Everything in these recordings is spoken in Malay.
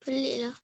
Pelik lah.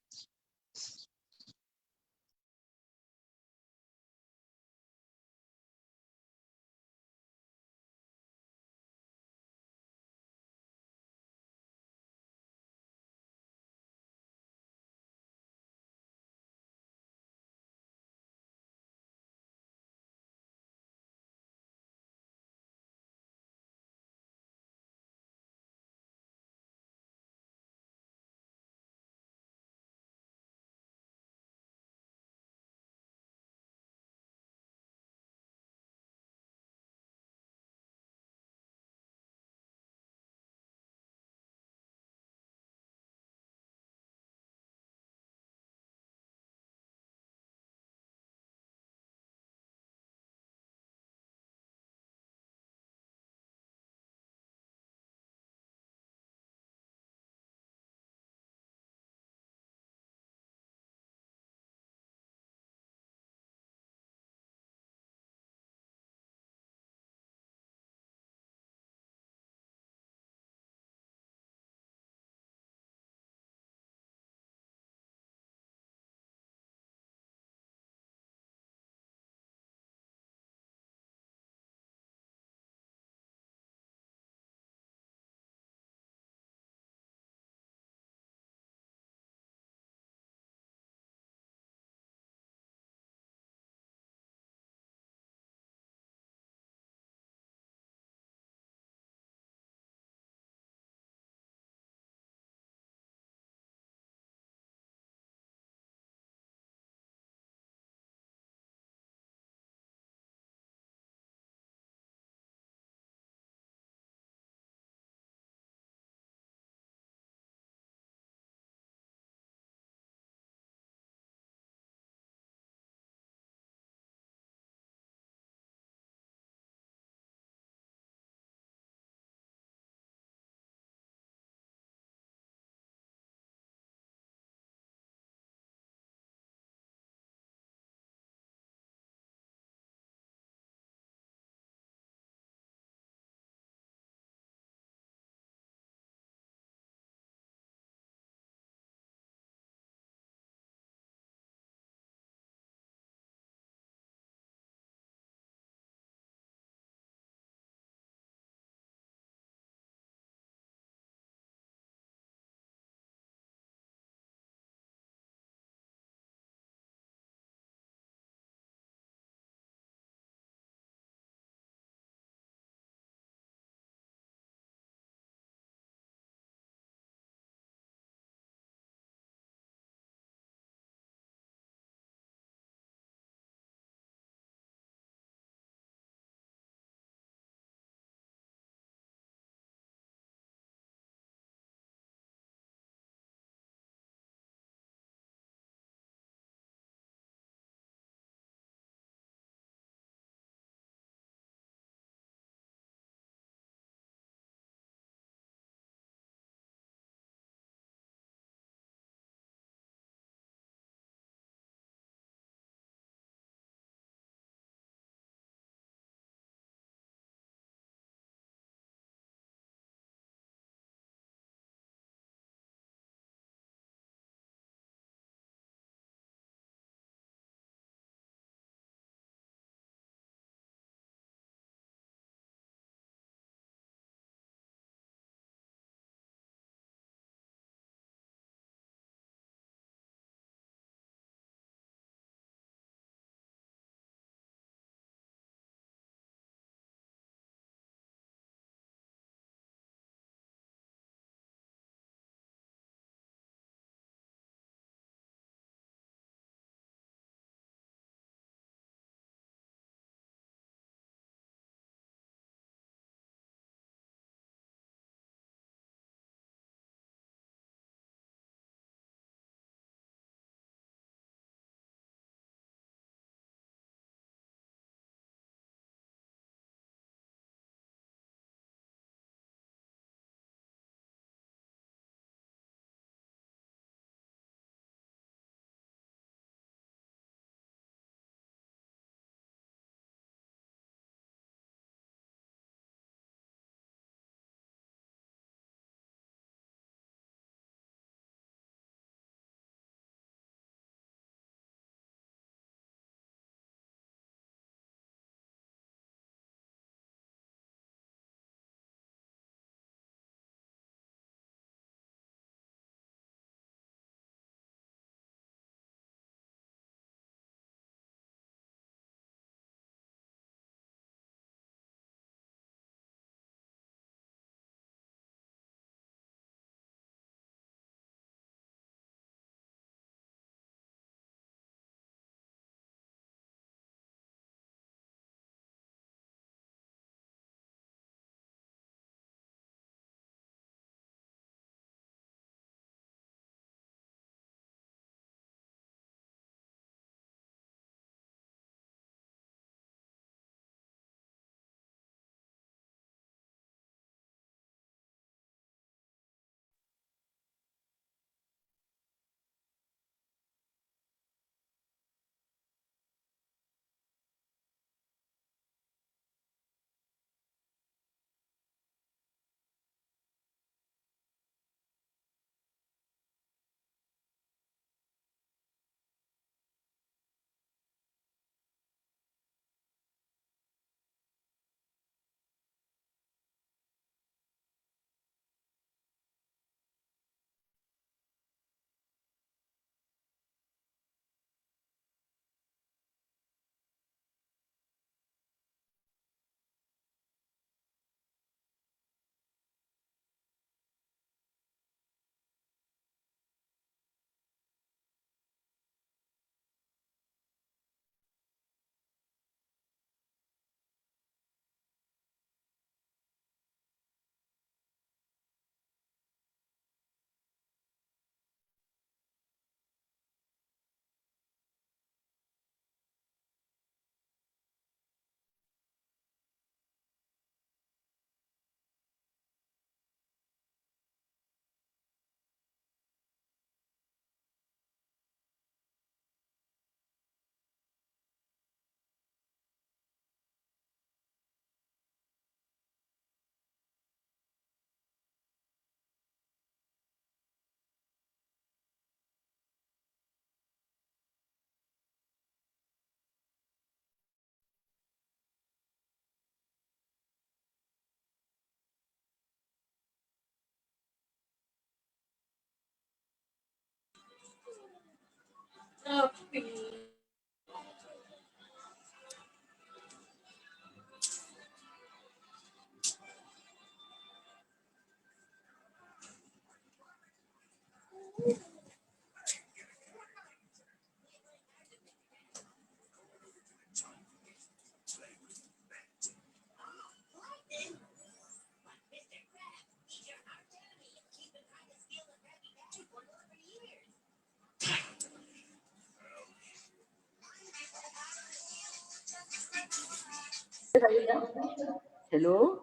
Hello.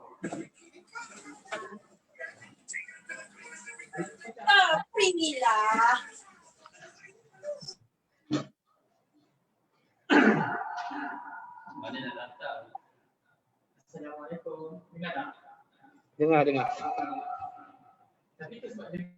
Assalamualaikum. Dengar tak? Dengar. Tapi itu sebab dia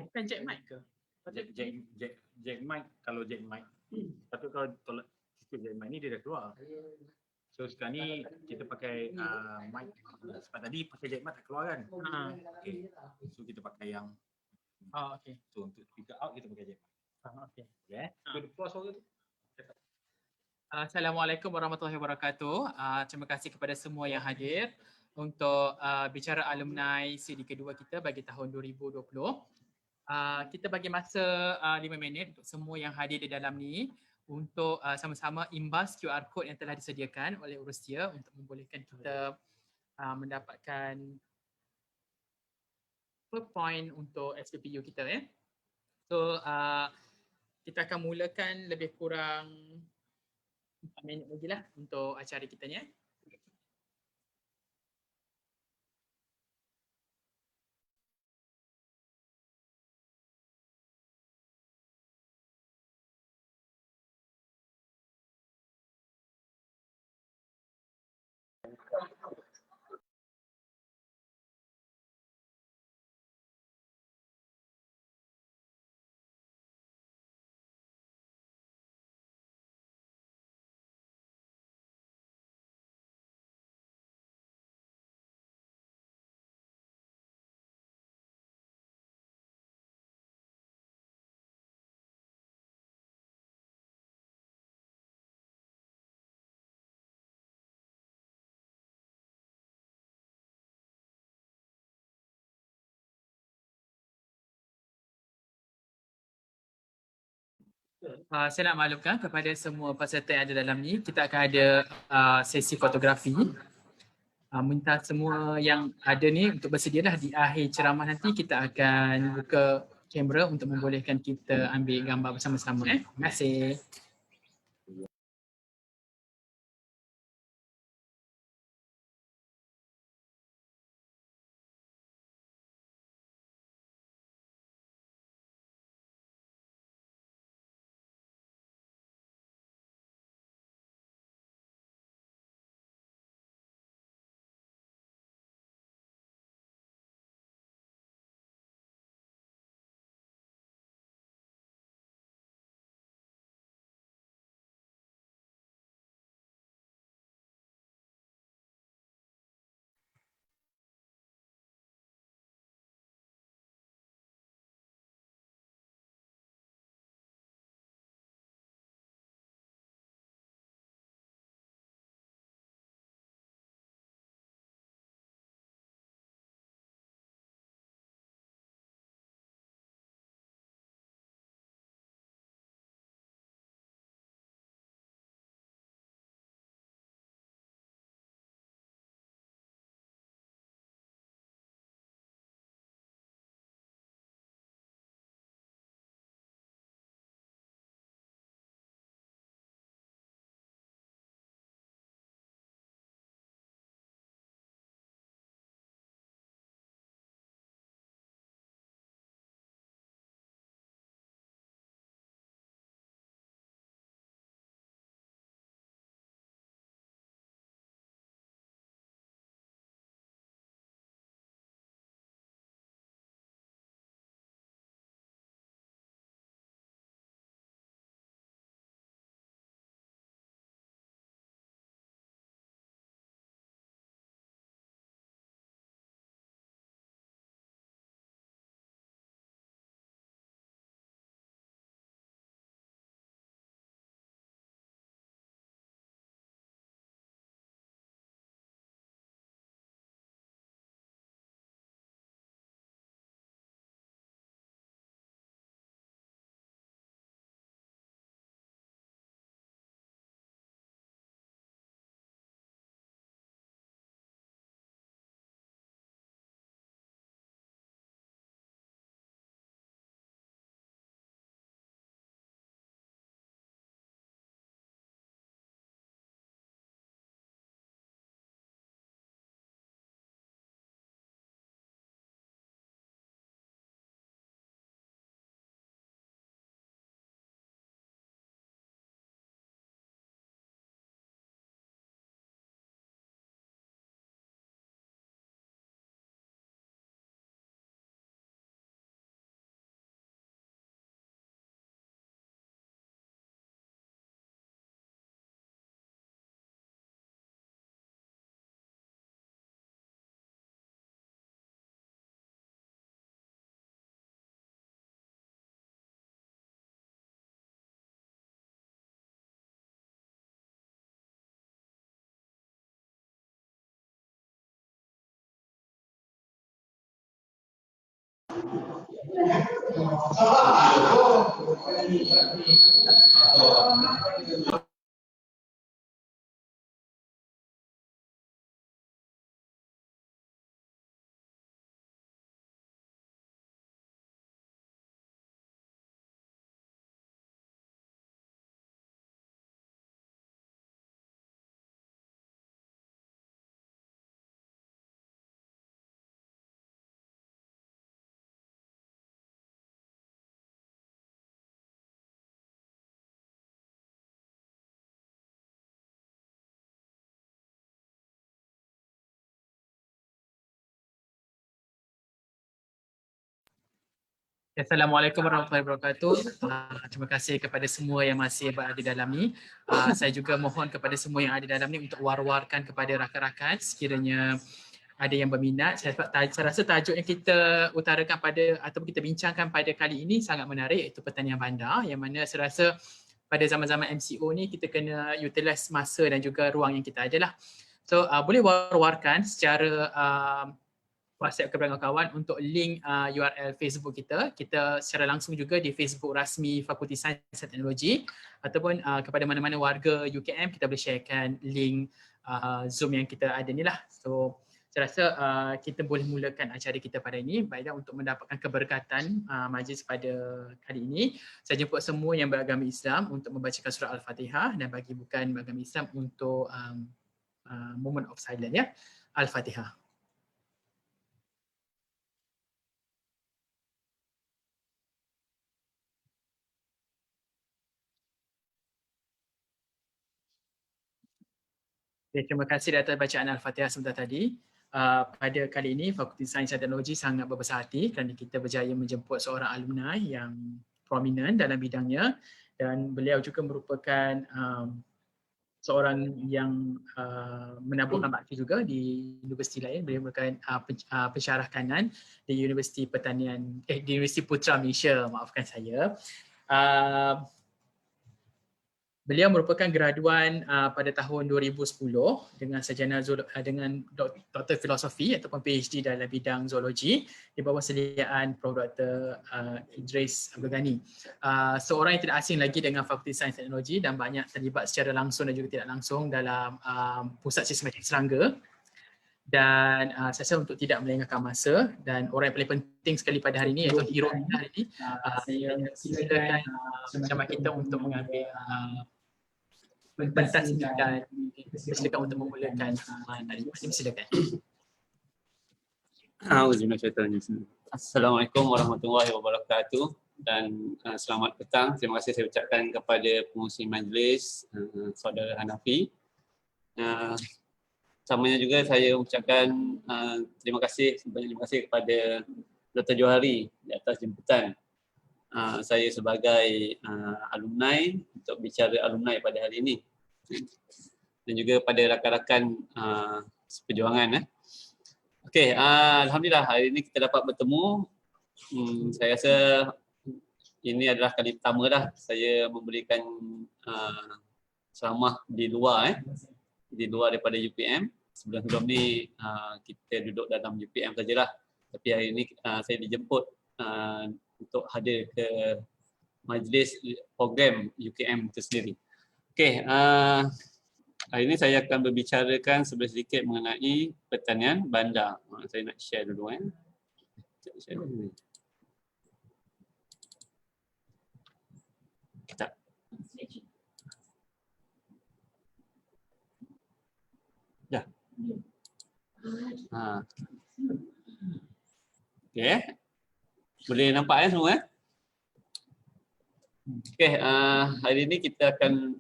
bukan jack mic ke? Jack mic, kalau jack mic. Tapi kalau tolak jack mic ni dia dah keluar. So sekarang ni kita pakai mic. Sebab tadi pakai jack mic tak keluar kan? Okay. So kita pakai yang Okay. So untuk speaker out kita pakai jack mic. Okay. Okay. Kita keluar suara tu. Assalamualaikum warahmatullahi wabarakatuh. Terima kasih kepada semua yang hadir untuk bicara alumni CD kedua kita bagi tahun 2020. Kita bagi masa 5 minit untuk semua yang hadir di dalam ni untuk sama-sama imbas QR code yang telah disediakan oleh Urustia untuk membolehkan kita mendapatkan per point untuk SPPU kita ya. So kita akan mulakan lebih kurang 4 minit lagi lah untuk acara kita ni. Saya nak maklumkan kepada semua peserta yang ada dalam ni, kita akan ada sesi fotografi. Minta semua yang ada ni untuk bersedialah di akhir ceramah nanti kita akan buka kamera untuk membolehkan kita ambil gambar bersama-sama. Terima kasih. Assalamualaikum warahmatullahi wabarakatuh. Terima kasih kepada semua yang masih berada di dalam ni. Saya juga mohon kepada semua yang ada di dalam ni untuk war-warkan kepada rakan-rakan sekiranya ada yang berminat. Saya rasa tajuk yang kita utarakan pada ataupun kita bincangkan pada kali ini sangat menarik, iaitu pertanian bandar, yang mana saya rasa pada zaman-zaman MCO ni kita kena utilize masa dan juga ruang yang kita ada lah. So boleh war-warkan secara WhatsApp kepada kawan untuk link URL Facebook kita. Kita secara langsung juga di Facebook rasmi Fakulti Sains dan Teknologi, ataupun kepada mana-mana warga UKM kita boleh sharekan link Zoom yang kita ada ni lah. So saya rasa kita boleh mulakan acara kita pada ini. Baiklah, untuk mendapatkan keberkatan majlis pada kali ini, saya jemput semua yang beragama Islam untuk membacakan surah Al-Fatihah, dan bagi bukan beragama Islam untuk moment of silence ya. Al-Fatihah. Terima kasih atas bacaan Al-Fatihah sebentar tadi. Pada kali ini Fakulti Sains dan Teknologi sangat berbesar hati kerana kita berjaya menjemput seorang alumni yang prominent dalam bidangnya, dan beliau juga merupakan seorang yang menabuhkan bakti juga di universiti lain. Beliau merupakan pensyarah kanan di Universiti Pertanian di Universiti Putra Malaysia, maafkan saya. Beliau merupakan graduan pada tahun 2010 dengan sarjana dengan Doktor Filosofi ataupun PhD dalam bidang zoologi di bawah seliaan Prof. Dr. Idris Abdul Ghani. Seorang yang tidak asing lagi dengan Fakulti Sains dan Teknologi dan banyak terlibat secara langsung dan juga tidak langsung dalam Pusat Sistematik Serangga. Dan saya rasa untuk tidak melengahkan masa, dan orang yang paling penting sekali pada hari ini iaitu hero kita hari ini, saya silakan bersama kita untuk mengambil pentas dan silakan untuk memulakan tadi. Silakan. Assalamualaikum warahmatullahi wabarakatuh, dan selamat petang. Terima kasih saya ucapkan kepada pengurusi majlis, saudara Hanafi. Samanya juga saya ucapkan terima kasih kepada Dr. Johari di atas jemputan saya sebagai alumni untuk bicara alumni pada hari ini, dan juga pada rakan-rakan seperjuangan. Okey, alhamdulillah hari ini kita dapat bertemu. Saya rasa ini adalah kali pertama dah saya memberikan ceramah di luar daripada UPM. Sebelum ni kita duduk dalam UPM sajalah. Tapi hari ini saya dijemput untuk hadir ke majlis program UKM itu sendiri. Okey, hari ini saya akan berbicarakan sedikit mengenai pertanian bandar. Saya nak share dulu share dulu. Tak. Dah. Okey. Boleh nampak semua Okey, hari ini kita akan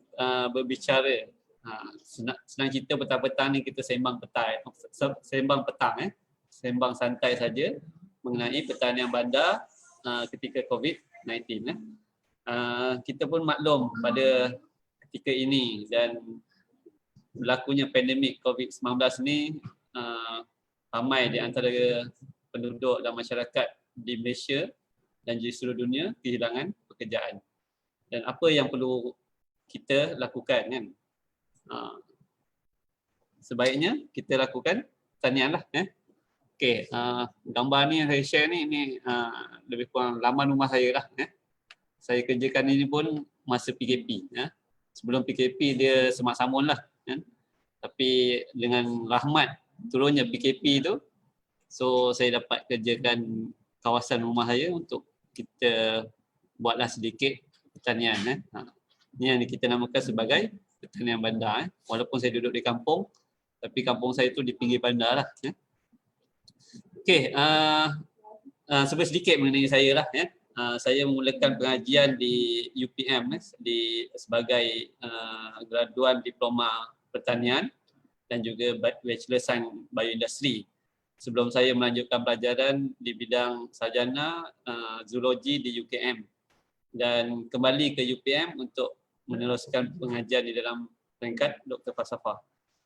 berbicara senang cerita petang-petang ni kita sembang santai saja mengenai pertanian bandar ketika COVID-19. Kita pun maklum pada ketika ini dan berlakunya pandemik COVID-19 ni, ramai di antara penduduk dan masyarakat di Malaysia dan di seluruh dunia kehilangan pekerjaan. Dan apa yang perlu kita lakukan kan? Sebaiknya kita lakukan pertanian lah. Okey, gambar ni yang saya share ni lebih kurang laman rumah saya lah. Saya kerjakan ini pun masa PKP. Sebelum PKP dia semak samun lah. Tapi dengan rahmat turunnya PKP tu, so saya dapat kerjakan kawasan rumah saya untuk kita buatlah sedikit pertanian. Ini yang kita namakan sebagai pertanian bandar. Walaupun saya duduk di kampung, tapi kampung saya tu di pinggir bandar lah. Okey, sebenarnya sedikit mengenai saya lah. Saya memulakan pengajian di UPM sebagai graduan diploma pertanian dan juga Bachelor Sains Bioindustri. Sebelum saya melanjutkan pelajaran di bidang sarjana zoologi di UKM dan kembali ke UPM untuk meneruskan pengajian di dalam peringkat Doktor Falsafah.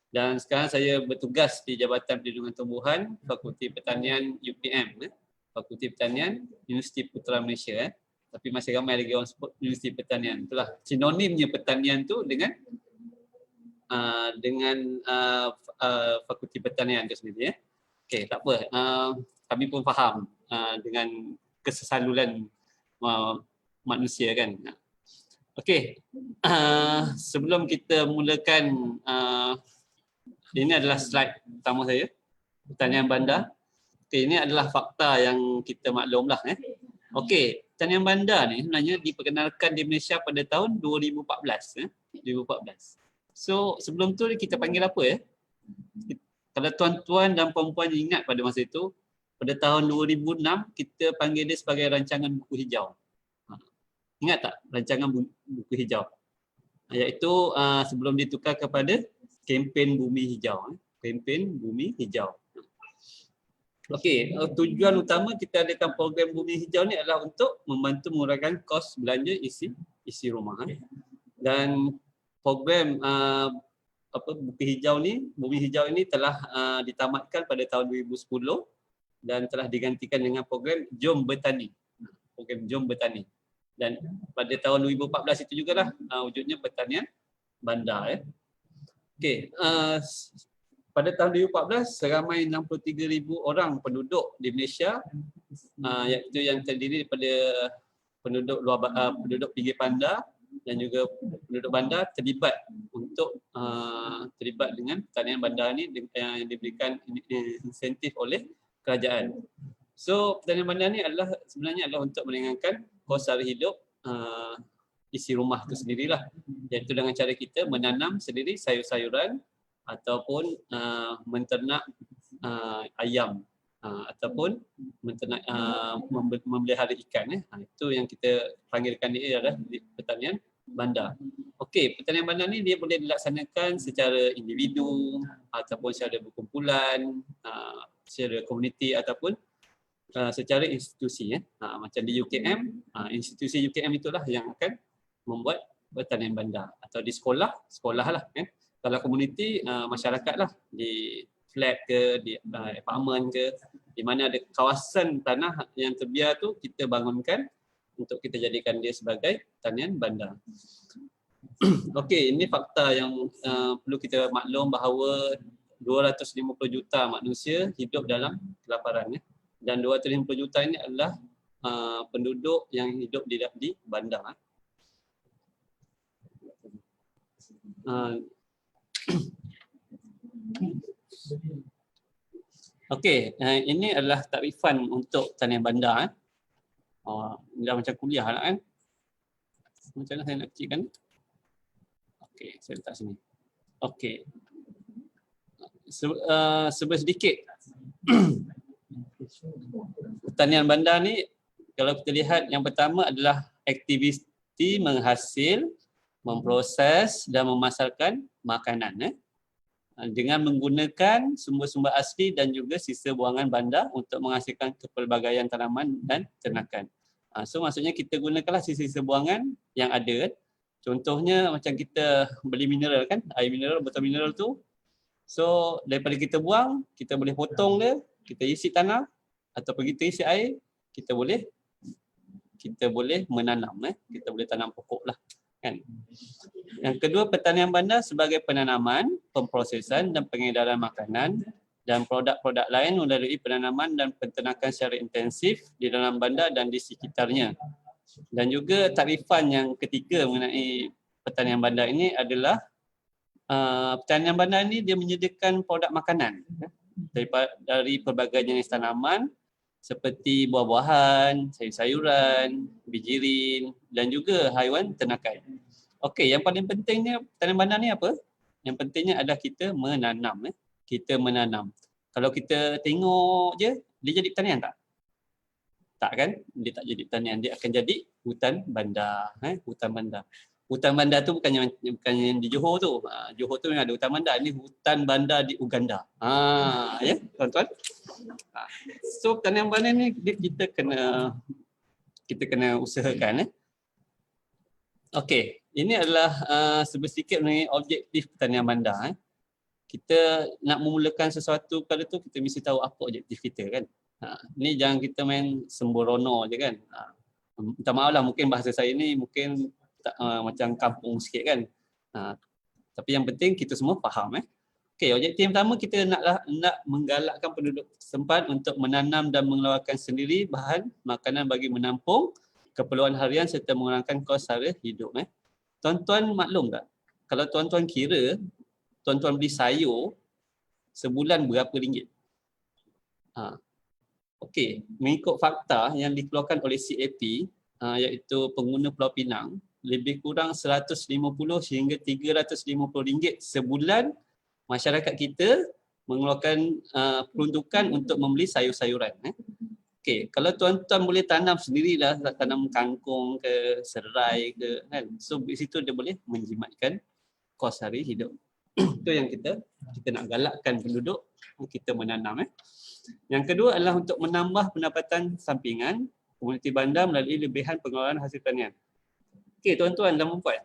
Dan sekarang saya bertugas di Jabatan Perlindungan Tumbuhan Fakulti Pertanian UPM. Fakulti Pertanian Universiti Putra Malaysia. Tapi masih ramai lagi orang sebut Universiti Pertanian. Itulah sinonimnya pertanian tu dengan Fakulti Pertanian itu sendiri. Okey, tak apa. Kami pun faham dengan kesesaluran manusia kan. Okey, sebelum kita mulakan, ini adalah slide pertama saya, pertanian bandar. Okey, ini adalah fakta yang kita maklumlah. Okey, pertanian bandar ni sebenarnya diperkenalkan di Malaysia pada tahun 2014. 2014. So sebelum tu kita panggil apa ya? Kalau tuan-tuan dan puan-puan ingat pada masa itu, pada tahun 2006 kita panggil dia sebagai rancangan buku hijau. Ingat tak rancangan buku hijau? Iaitu sebelum ditukar kepada kempen bumi hijau. Kempen bumi hijau. Okey, tujuan utama kita adakan program bumi hijau ni adalah untuk membantu mengurangkan kos belanja isi rumah. Dan program bumi hijau ini telah ditamatkan pada tahun 2010 dan telah digantikan dengan program Jom Bertani. Program Jom Bertani. Dan pada tahun 2014 itu jugalah wujudnya pertanian bandar. Okey, pada tahun 2014 seramai 63,000 orang penduduk di Malaysia, iaitu yang terdiri daripada penduduk penduduk pinggir bandar dan juga penduduk bandar terlibat dengan pertanian bandar ni yang diberikan insentif oleh kerajaan. So pertanian bandar ni sebenarnya adalah untuk meringankan kos sara hidup isi rumah itu sendirilah, iaitu dengan cara kita menanam sendiri sayur-sayuran ataupun menternak ayam ataupun menternak memelihara ikan. Itu yang kita panggilkan dia adalah pertanian bandar. Okey, pertanian bandar ni dia boleh dilaksanakan secara individu ataupun secara berkumpulan, secara komuniti ataupun secara institusi. Macam di UKM, institusi UKM itulah yang akan membuat pertanian bandar. Atau di sekolah lah kan. Kalau komuniti, masyarakat lah, di flat ke, di apartment ke, di mana ada kawasan tanah yang terbiar tu kita bangunkan untuk kita jadikan dia sebagai pertanian bandar. Okey, ini fakta yang perlu kita maklum bahawa 250 juta manusia hidup dalam kelaparan. Dan 250 juta ini adalah penduduk yang hidup di bandar. Okey, ini adalah takrifan untuk pertanian bandar. Dah macam kuliah lah kan. Macam mana saya nak kecilkan? Okey, saya letak sini. Okey. Sedikit. Pertanian bandar ni, kalau kita lihat, yang pertama adalah aktiviti menghasil, memproses dan memasarkan makanan dengan menggunakan sumber-sumber asli dan juga sisa buangan bandar untuk menghasilkan kepelbagaian tanaman dan ternakan. So maksudnya kita gunakanlah sisa-sisa buangan yang ada. Contohnya macam kita beli mineral kan, air mineral, botol mineral tu. So daripada kita buang, kita boleh potong dia, kita isi tanah ataupun kita isi air, kita boleh menanam, kita boleh tanam pokok lah kan. Yang kedua, pertanian bandar sebagai penanaman, pemprosesan dan pengedaran makanan dan produk-produk lain melalui penanaman dan penternakan secara intensif di dalam bandar dan di sekitarnya. Dan juga takrifan yang ketiga mengenai pertanian bandar ini adalah pertanian bandar ini dia menyediakan produk makanan dari pelbagai jenis tanaman seperti buah-buahan, sayur-sayuran, bijirin dan juga haiwan ternakan. Okey, yang paling pentingnya pertanian bandar ni apa? Yang pentingnya adalah kita menanam. Kita menanam. Kalau kita tengok je, dia jadi pertanian tak? Tak kan? Dia tak jadi pertanian. Dia akan jadi hutan bandar. Hutan bandar. Hutan bandar tu bukannya di Johor tu. Johor tu memang ada hutan bandar. Ini hutan bandar di Uganda. Ya, tuan-tuan. So pertanian bandar ni kita kena usahakan. Okey, ini adalah sedikit mengenai objektif pertanian bandar. Kita nak memulakan sesuatu pada tu kita mesti tahu apa objektif kita kan. Ni jangan kita main sembrono je kan. Minta maaf lah mungkin bahasa saya ni mungkin macam kampung sikit kan. Tapi yang penting kita semua faham. Okey, objektif yang pertama kita nak menggalakkan penduduk setempat untuk menanam dan mengeluarkan sendiri bahan makanan bagi menampung keperluan harian serta mengurangkan kos sara hidup. Tuan-tuan maklum tak? Kalau tuan-tuan kira tuan-tuan beli sayur sebulan berapa ringgit? Okey, mengikut fakta yang dikeluarkan oleh CAP iaitu pengguna Pulau Pinang, lebih kurang 150 hingga 350 ringgit sebulan masyarakat kita mengeluarkan peruntukan untuk membeli sayur-sayuran. Okey, kalau tuan-tuan boleh tanam sendirilah, tanam kangkung ke serai ke kan. So di situ dia boleh menjimatkan kos hari hidup. Itu yang kita nak galakkan penduduk kita menanam. Yang kedua adalah untuk menambah pendapatan sampingan komuniti bandar melalui lebihan pengeluaran hasil pertanian. Okey tuan-tuan dan puan-puan.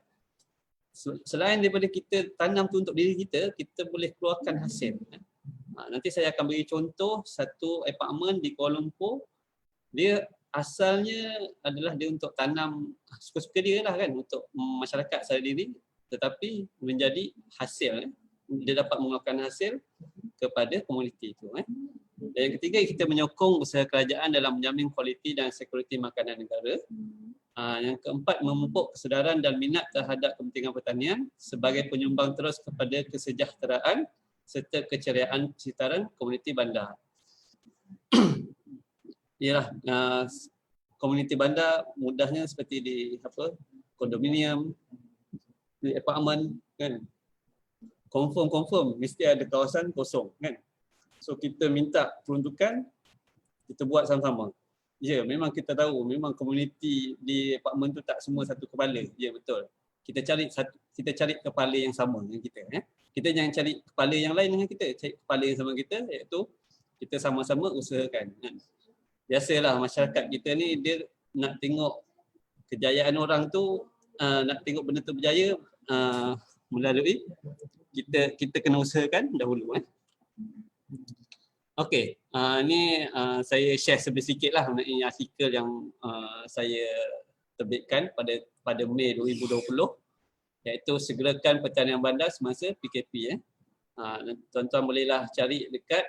Selain daripada kita tanam tu untuk diri kita, kita boleh keluarkan hasil. Nanti saya akan beri contoh satu apartmen di Kuala Lumpur. Dia asalnya adalah dia untuk tanam suka-suka dia lah kan untuk masyarakat secara diri. Tetapi menjadi hasil, dia dapat mengeluarkan hasil kepada komuniti itu. Dan yang ketiga, kita menyokong usaha kerajaan dalam menjamin kualiti dan sekuriti makanan negara. Yang keempat, memupuk kesedaran dan minat terhadap kepentingan pertanian sebagai penyumbang terus kepada kesejahteraan serta keceriaan persitaran komuniti bandar. Ialah komuniti bandar mudahnya seperti di kondominium, di apartmen kan, confirm mesti ada kawasan kosong kan. So kita minta peruntukan, kita buat sama-sama. Ya, memang kita tahu memang komuniti di apartmen tu tak semua satu kepala. Ya betul. Kita cari kepala yang sama dengan kita. Kita jangan cari kepala yang lain dengan kita, cari kepala yang sama kita, iaitu kita sama-sama usahakan kan. Biasalah masyarakat kita ni dia nak tengok kejayaan orang tu, nak tengok benda tu berjaya melalui kita kena usahakan dahulu. Okey, ni saya share sedikit lah mengenai artikel yang saya terbitkan pada Mei 2020, iaitu segerakan pertanian bandar semasa PKP. Tuan-tuan bolehlah cari dekat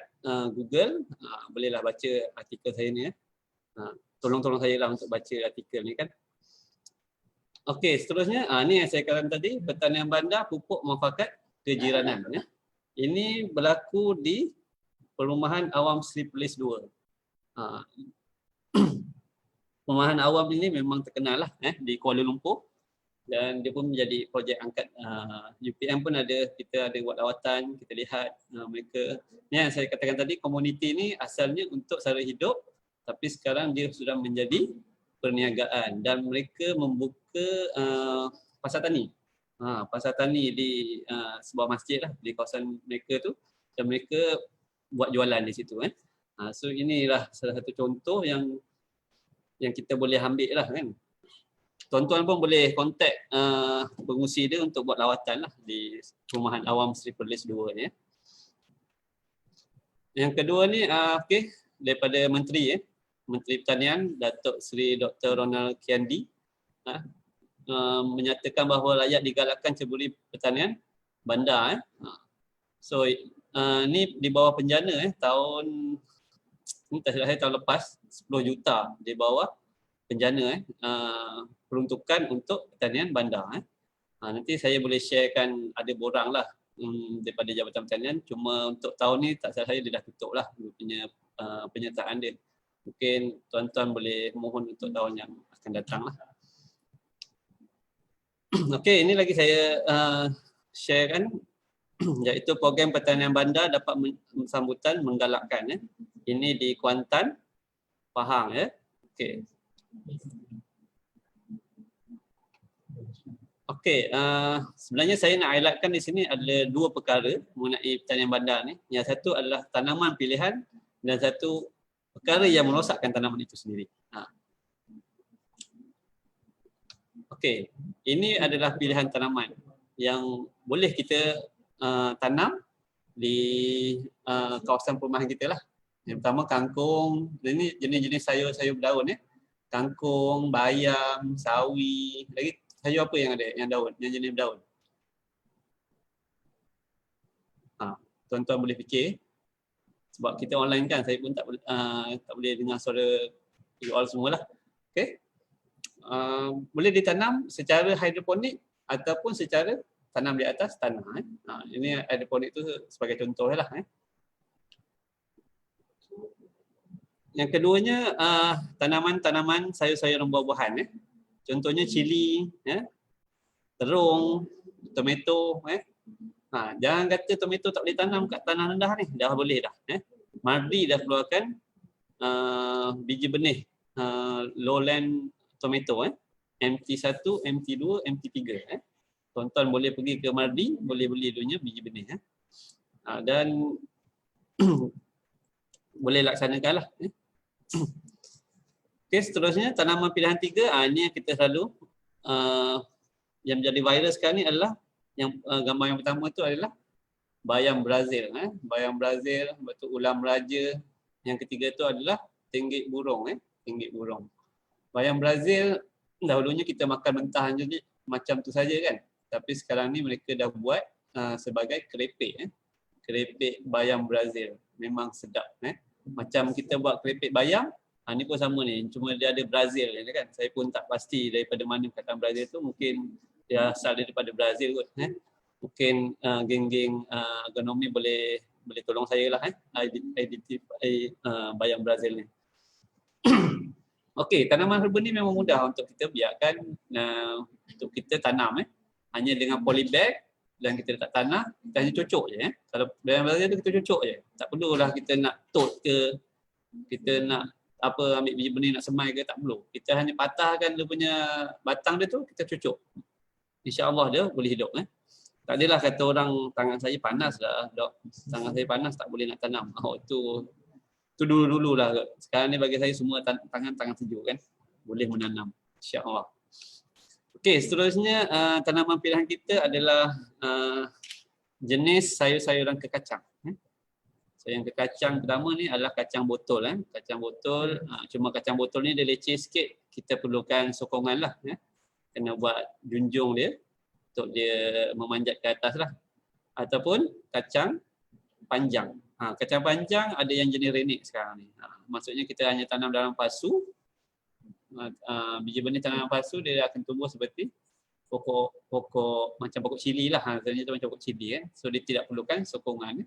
Google, bolehlah baca artikel saya ni. Tolong saya lah untuk baca artikel ni kan. Okey, seterusnya ni yang saya katakan tadi, pertanian bandar pupuk muafakat kejiranan. Ini berlaku di Perumahan Awam Seri Perlis 2. Perumahan Awam ini memang terkenal lah di Kuala Lumpur, dan dia pun menjadi projek angkat UPM pun ada, kita ada buat lawatan, kita lihat mereka. Ni yang saya katakan tadi, komuniti ni asalnya untuk sara hidup, tapi sekarang dia sudah menjadi perniagaan dan mereka membuka pasar tani. Pasar tani di sebuah masjid lah di kawasan mereka tu, dan mereka buat jualan di situ. So inilah salah satu contoh yang kita boleh ambil lah kan. Tuan-tuan pun boleh kontak pengurusi dia untuk buat lawatan lah di Perumahan Awam Seri Perlis 2 ni. Yang kedua ni okey, daripada Menteri Pertanian Datuk Seri Dr. Ronald Kiandi menyatakan bahawa layak digalakkan ceburi pertanian bandar. So ni di bawah penjana tahun ni tak silap saya tahun lepas 10 juta di bawah penjana peruntukan untuk pertanian bandar. Nanti saya boleh sharekan ada borang lah daripada Jabatan Pertanian, cuma untuk tahun ni tak silap saya dia dah tutup lah punya penyertaan dia. Mungkin tuan-tuan boleh mohon untuk tahun yang akan datang lah. Okey, ini lagi saya sharekan iaitu program pertanian bandar dapat sambutan menggalakkan. Ini di Kuantan, Pahang ya. Okey. Okey, sebenarnya saya nak highlightkan di sini ada dua perkara mengenai pertanian bandar ni. Yang satu adalah tanaman pilihan dan satu perkara yang merosakkan tanaman itu sendiri. Okey, ini adalah pilihan tanaman yang boleh kita tanam di kawasan perumahan kita lah. Yang pertama kangkung, ini jenis-jenis sayur-sayur berdaun ya. Kangkung, bayam, sawi, lagi sayur apa yang ada yang daun, yang jenis daun. Tuan-tuan boleh fikir. Sebab kita online kan, saya pun tak boleh dengar suara you all semualah. Okey. Boleh ditanam secara hidroponik ataupun secara tanam di atas tanah. Ini hidroponik tu sebagai contoh lah. Yang keduanya tanaman-tanaman sayur-sayuran buah-buahan. Contohnya cili, terung, tomato. Jangan kata tomato tak boleh tanam kat tanah rendah ni, dah boleh dah. Mardi dah keluarkan biji benih lowland tomato, MT1, MT2, MT3. Tuan-tuan boleh pergi ke Mardi, boleh beli dunia biji benih. Dan boleh laksanakan lah. Okey, seterusnya tanaman pilihan 3, ini yang kita selalu yang menjadi viral sekarang ni adalah yang gambar yang pertama tu adalah bayam Brazil. Bayam Brazil, lepas tu ulam raja. Yang ketiga tu adalah tenggek burung. Tenggek burung. Bayam Brazil dahulunya kita makan mentah je macam tu saja kan. Tapi sekarang ni mereka dah buat sebagai kerepek. Kerepek bayam Brazil. Memang sedap. Macam kita buat kerepek bayam, ni pun sama ni. Cuma dia ada Brazil kan. Saya pun tak pasti daripada mana perkataan Brazil tu. Mungkin dia asal daripada Brazil kot. Mungkin geng-geng agronomi boleh tolong saya lah identify bayam Brazil ni. Okey, tanaman herba ni memang mudah untuk kita biarkan untuk kita tanam. Hanya dengan polybag dan kita letak tanah, kita hanya cocok je. Kalau bayam Brazil tu kita cocok je. Tak perlulah kita nak tot ke, kita nak ambil biji benih nak semai ke, tak perlu. Kita hanya patahkan dia punya batang dia tu, kita cocok. InsyaAllah dia boleh hidup. Tak adalah kata orang tangan saya panas lah, dok. Tangan saya panas tak boleh nak tanam. Itu dulu-dulu lah. Sekarang ni bagi saya semua tangan sejuk kan. Boleh menanam. InsyaAllah. Okey, seterusnya tanaman pilihan kita adalah jenis sayur-sayuran kekacang. Sayuran kekacang pertama ni adalah kacang botol. Kacang botol, cuma kacang botol ni dia leceh sikit. Kita perlukan sokongan lah. Kena buat junjung dia untuk dia memanjat ke atas lah. Ataupun kacang panjang. Kacang panjang ada yang jenis renik sekarang ni. Maksudnya kita hanya tanam dalam pasu. Biji benih tanaman pasu dia akan tumbuh seperti pokok macam pokok cili lah. Sebenarnya tu macam pokok cili kan. So dia tidak perlukan sokongan.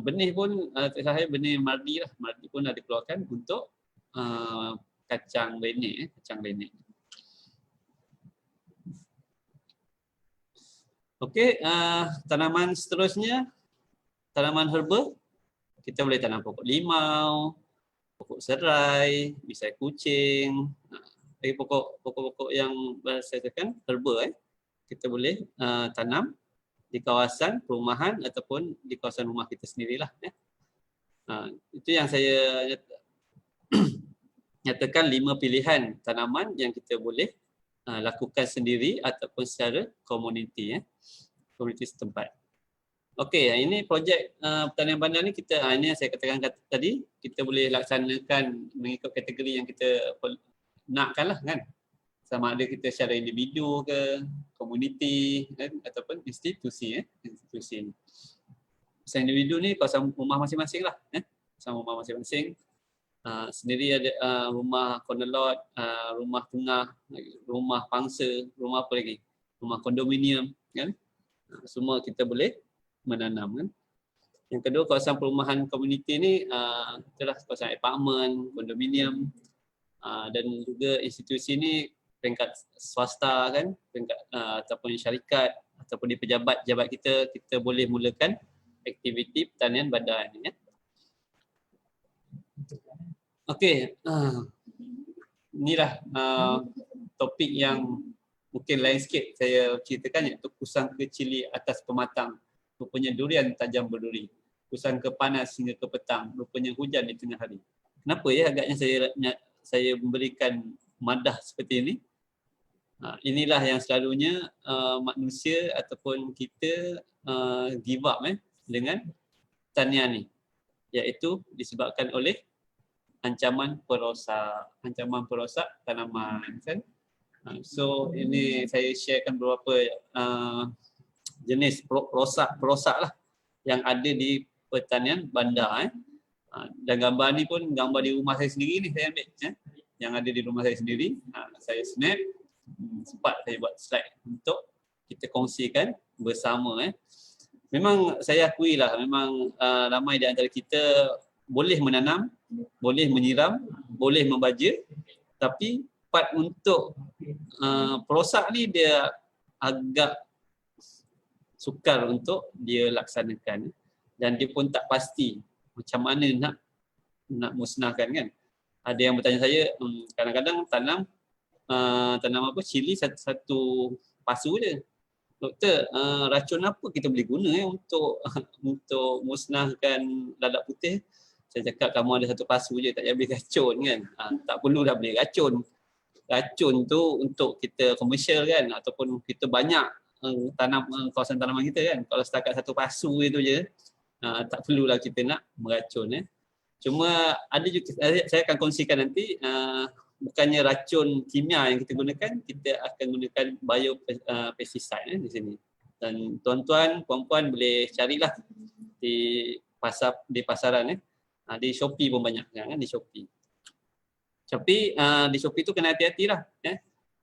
Benih pun saya benih mardi lah. Mardi pun dah dikeluarkan untuk kacang renik. Kacang renik. Okey, tanaman seterusnya, tanaman herba. Kita boleh tanam pokok limau, pokok serai, misai kucing. Lagi pokok-pokok yang saya katakan herba kita boleh tanam di kawasan perumahan ataupun di kawasan rumah kita sendirilah. Itu yang saya nyatakan 5 pilihan tanaman yang kita boleh lakukan sendiri ataupun secara komuniti, komuniti setempat. Okey, ini projek pertanian bandar ni kita ini yang saya katakan tadi, kita boleh laksanakan mengikut kategori yang kita nakkan lah kan. Sama ada kita secara individu ke, komuniti kan, ataupun institusi. Institusi ni. Kawasan individu ni kawasan rumah masing-masing lah. Kawasan rumah masing-masing. Sendiri ada rumah corner lot, rumah tengah, rumah pangsa, rumah apa lagi? Rumah kondominium kan? Semua kita boleh menanam kan. Yang kedua kawasan perumahan komuniti ni itulah kawasan apartmen, kondominium dan juga institusi ni peringkat swasta kan, peringkat ataupun syarikat ataupun di pejabat-jabat kita boleh mulakan aktiviti pertanian bandar ni ya. Okey, inilah topik yang mungkin lain sikit saya ceritakan, iaitu kusang ke cili atas pematang, rupanya durian tajam berduri. Kusang ke panas hingga ke petang, rupanya hujan di tengah hari. Kenapa ya agaknya saya memberikan madah seperti ini? Inilah yang selalunya manusia ataupun kita give up dengan tanian ni, iaitu disebabkan oleh ancaman perosak tanaman kan. So ini saya sharekan beberapa jenis perosak lah yang ada di pertanian bandar. Dan gambar ni pun gambar di rumah saya sendiri ni saya ambil yang ada di rumah saya sendiri. Saya snap, sempat saya buat slide untuk kita kongsikan bersama. Memang saya akui lah, memang ramai di antara kita boleh menanam, boleh menyiram, boleh membaja, tapi part untuk perosak ni dia agak sukar untuk dia laksanakan dan dia pun tak pasti macam mana nak musnahkan kan. Ada yang bertanya saya, kadang-kadang tanam apa cili satu pasu je. Doktor, racun apa kita boleh guna untuk musnahkan lalat putih? Saya cakap kamu ada satu pasu je, tak payah beli racun kan. Tak perlu dah beli racun. Racun tu untuk kita komersial kan, ataupun kita banyak tanam kawasan tanaman kita kan. Kalau setakat satu pasu itu je, tak perlulah kita nak meracun. Cuma ada juga, saya akan kongsikan nanti, bukannya racun kimia yang kita gunakan, kita akan gunakan biopesticide di sini. Dan tuan-tuan, puan-puan boleh carilah di pasaran. Di Shopee pun banyak kan, di Shopee. Tapi di Shopee tu kena hati-hatilah.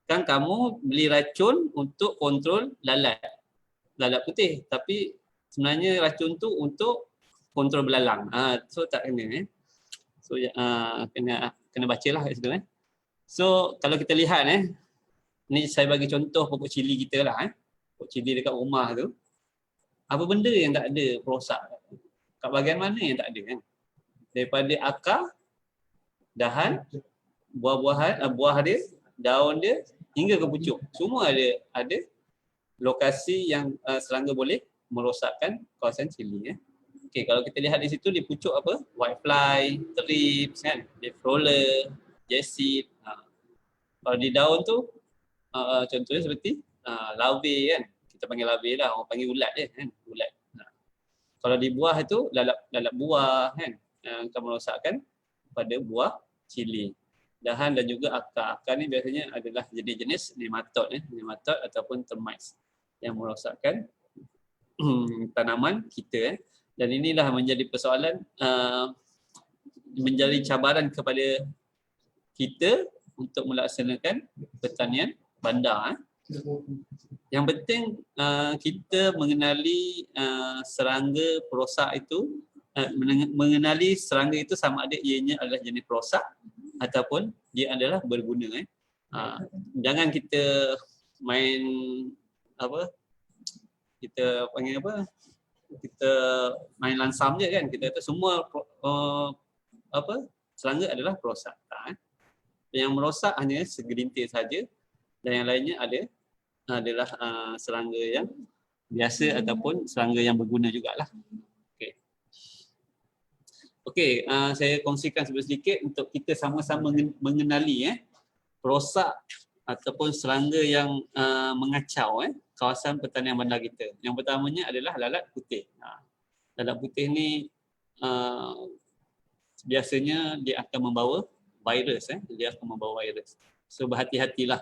Kan kamu beli racun untuk kontrol lalat putih, tapi sebenarnya racun tu untuk kontrol belalang. So tak kena. So kena bacalah kat situ. So kalau kita lihat ni saya bagi contoh pokok cili kita lah. Pokok cili dekat rumah tu. Apa benda yang tak ada perosak? Kat bahagian mana yang tak ada kan? Daripada akar, dahan, buah dia, daun dia hingga ke pucuk. Semua ada lokasi yang serangga boleh merosakkan kawasan cili. Okey, kalau kita lihat di situ di pucuk apa? Whitefly, thrips kan, leaf roller, jessit. Kalau di daun tu contohnya seperti larvae kan. Kita panggil larvae lah, orang panggil ulat je kan, ulat. Kalau di buah itu lalat buah kan, yang akan merosakkan pada buah cili. Dahan dan juga akar. Akar ni biasanya adalah jenis-jenis nematod ataupun termites yang merosakkan tanaman kita. Dan inilah menjadi persoalan, menjadi cabaran kepada kita untuk melaksanakan pertanian bandar. Yang penting kita mengenali serangga perosak itu, mengenali serangga itu sama ada ianya adalah jenis perosak ataupun dia adalah berguna. Jangan kita main kita panggil kita main lansam je kan, kita kata semua serangga adalah perosak. Yang merosak hanya segelintir saja dan yang lainnya adalah serangga yang biasa ataupun serangga yang berguna jugalah. Okey, saya kongsikan sedikit untuk kita sama-sama mengenali perosak ataupun serangga yang mengacau kawasan pertanian bandar kita. Yang pertamanya adalah lalat putih. Lalat putih ni biasanya dia akan membawa virus. Dia akan membawa virus. So berhati-hatilah.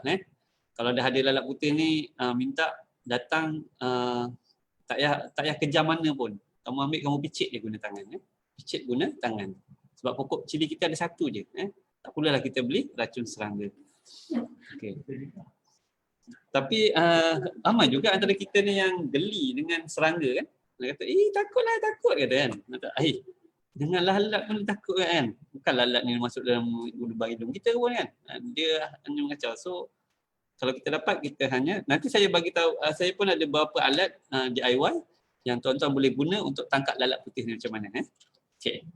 Kalau dah ada lalat putih ni, minta datang tak payah kejam mana pun. Kamu ambil, kamu picit dia guna tangan. Picit guna tangan. Sebab pokok cili kita ada satu je. Tak perlulah kita beli racun serangga. Okay. Tapi ramai juga antara kita ni yang geli dengan serangga kan. Dia kata, takut kata kan. Kata, dengan lalat pun takut kan. Bukan lalat ni masuk dalam lubang hidung kita pun kan. Dia hanya mengacau. So kalau kita dapat, kita hanya, nanti saya bagi tahu, saya pun ada beberapa alat DIY yang tuan-tuan boleh guna untuk tangkap lalat putih ni macam mana. Okay.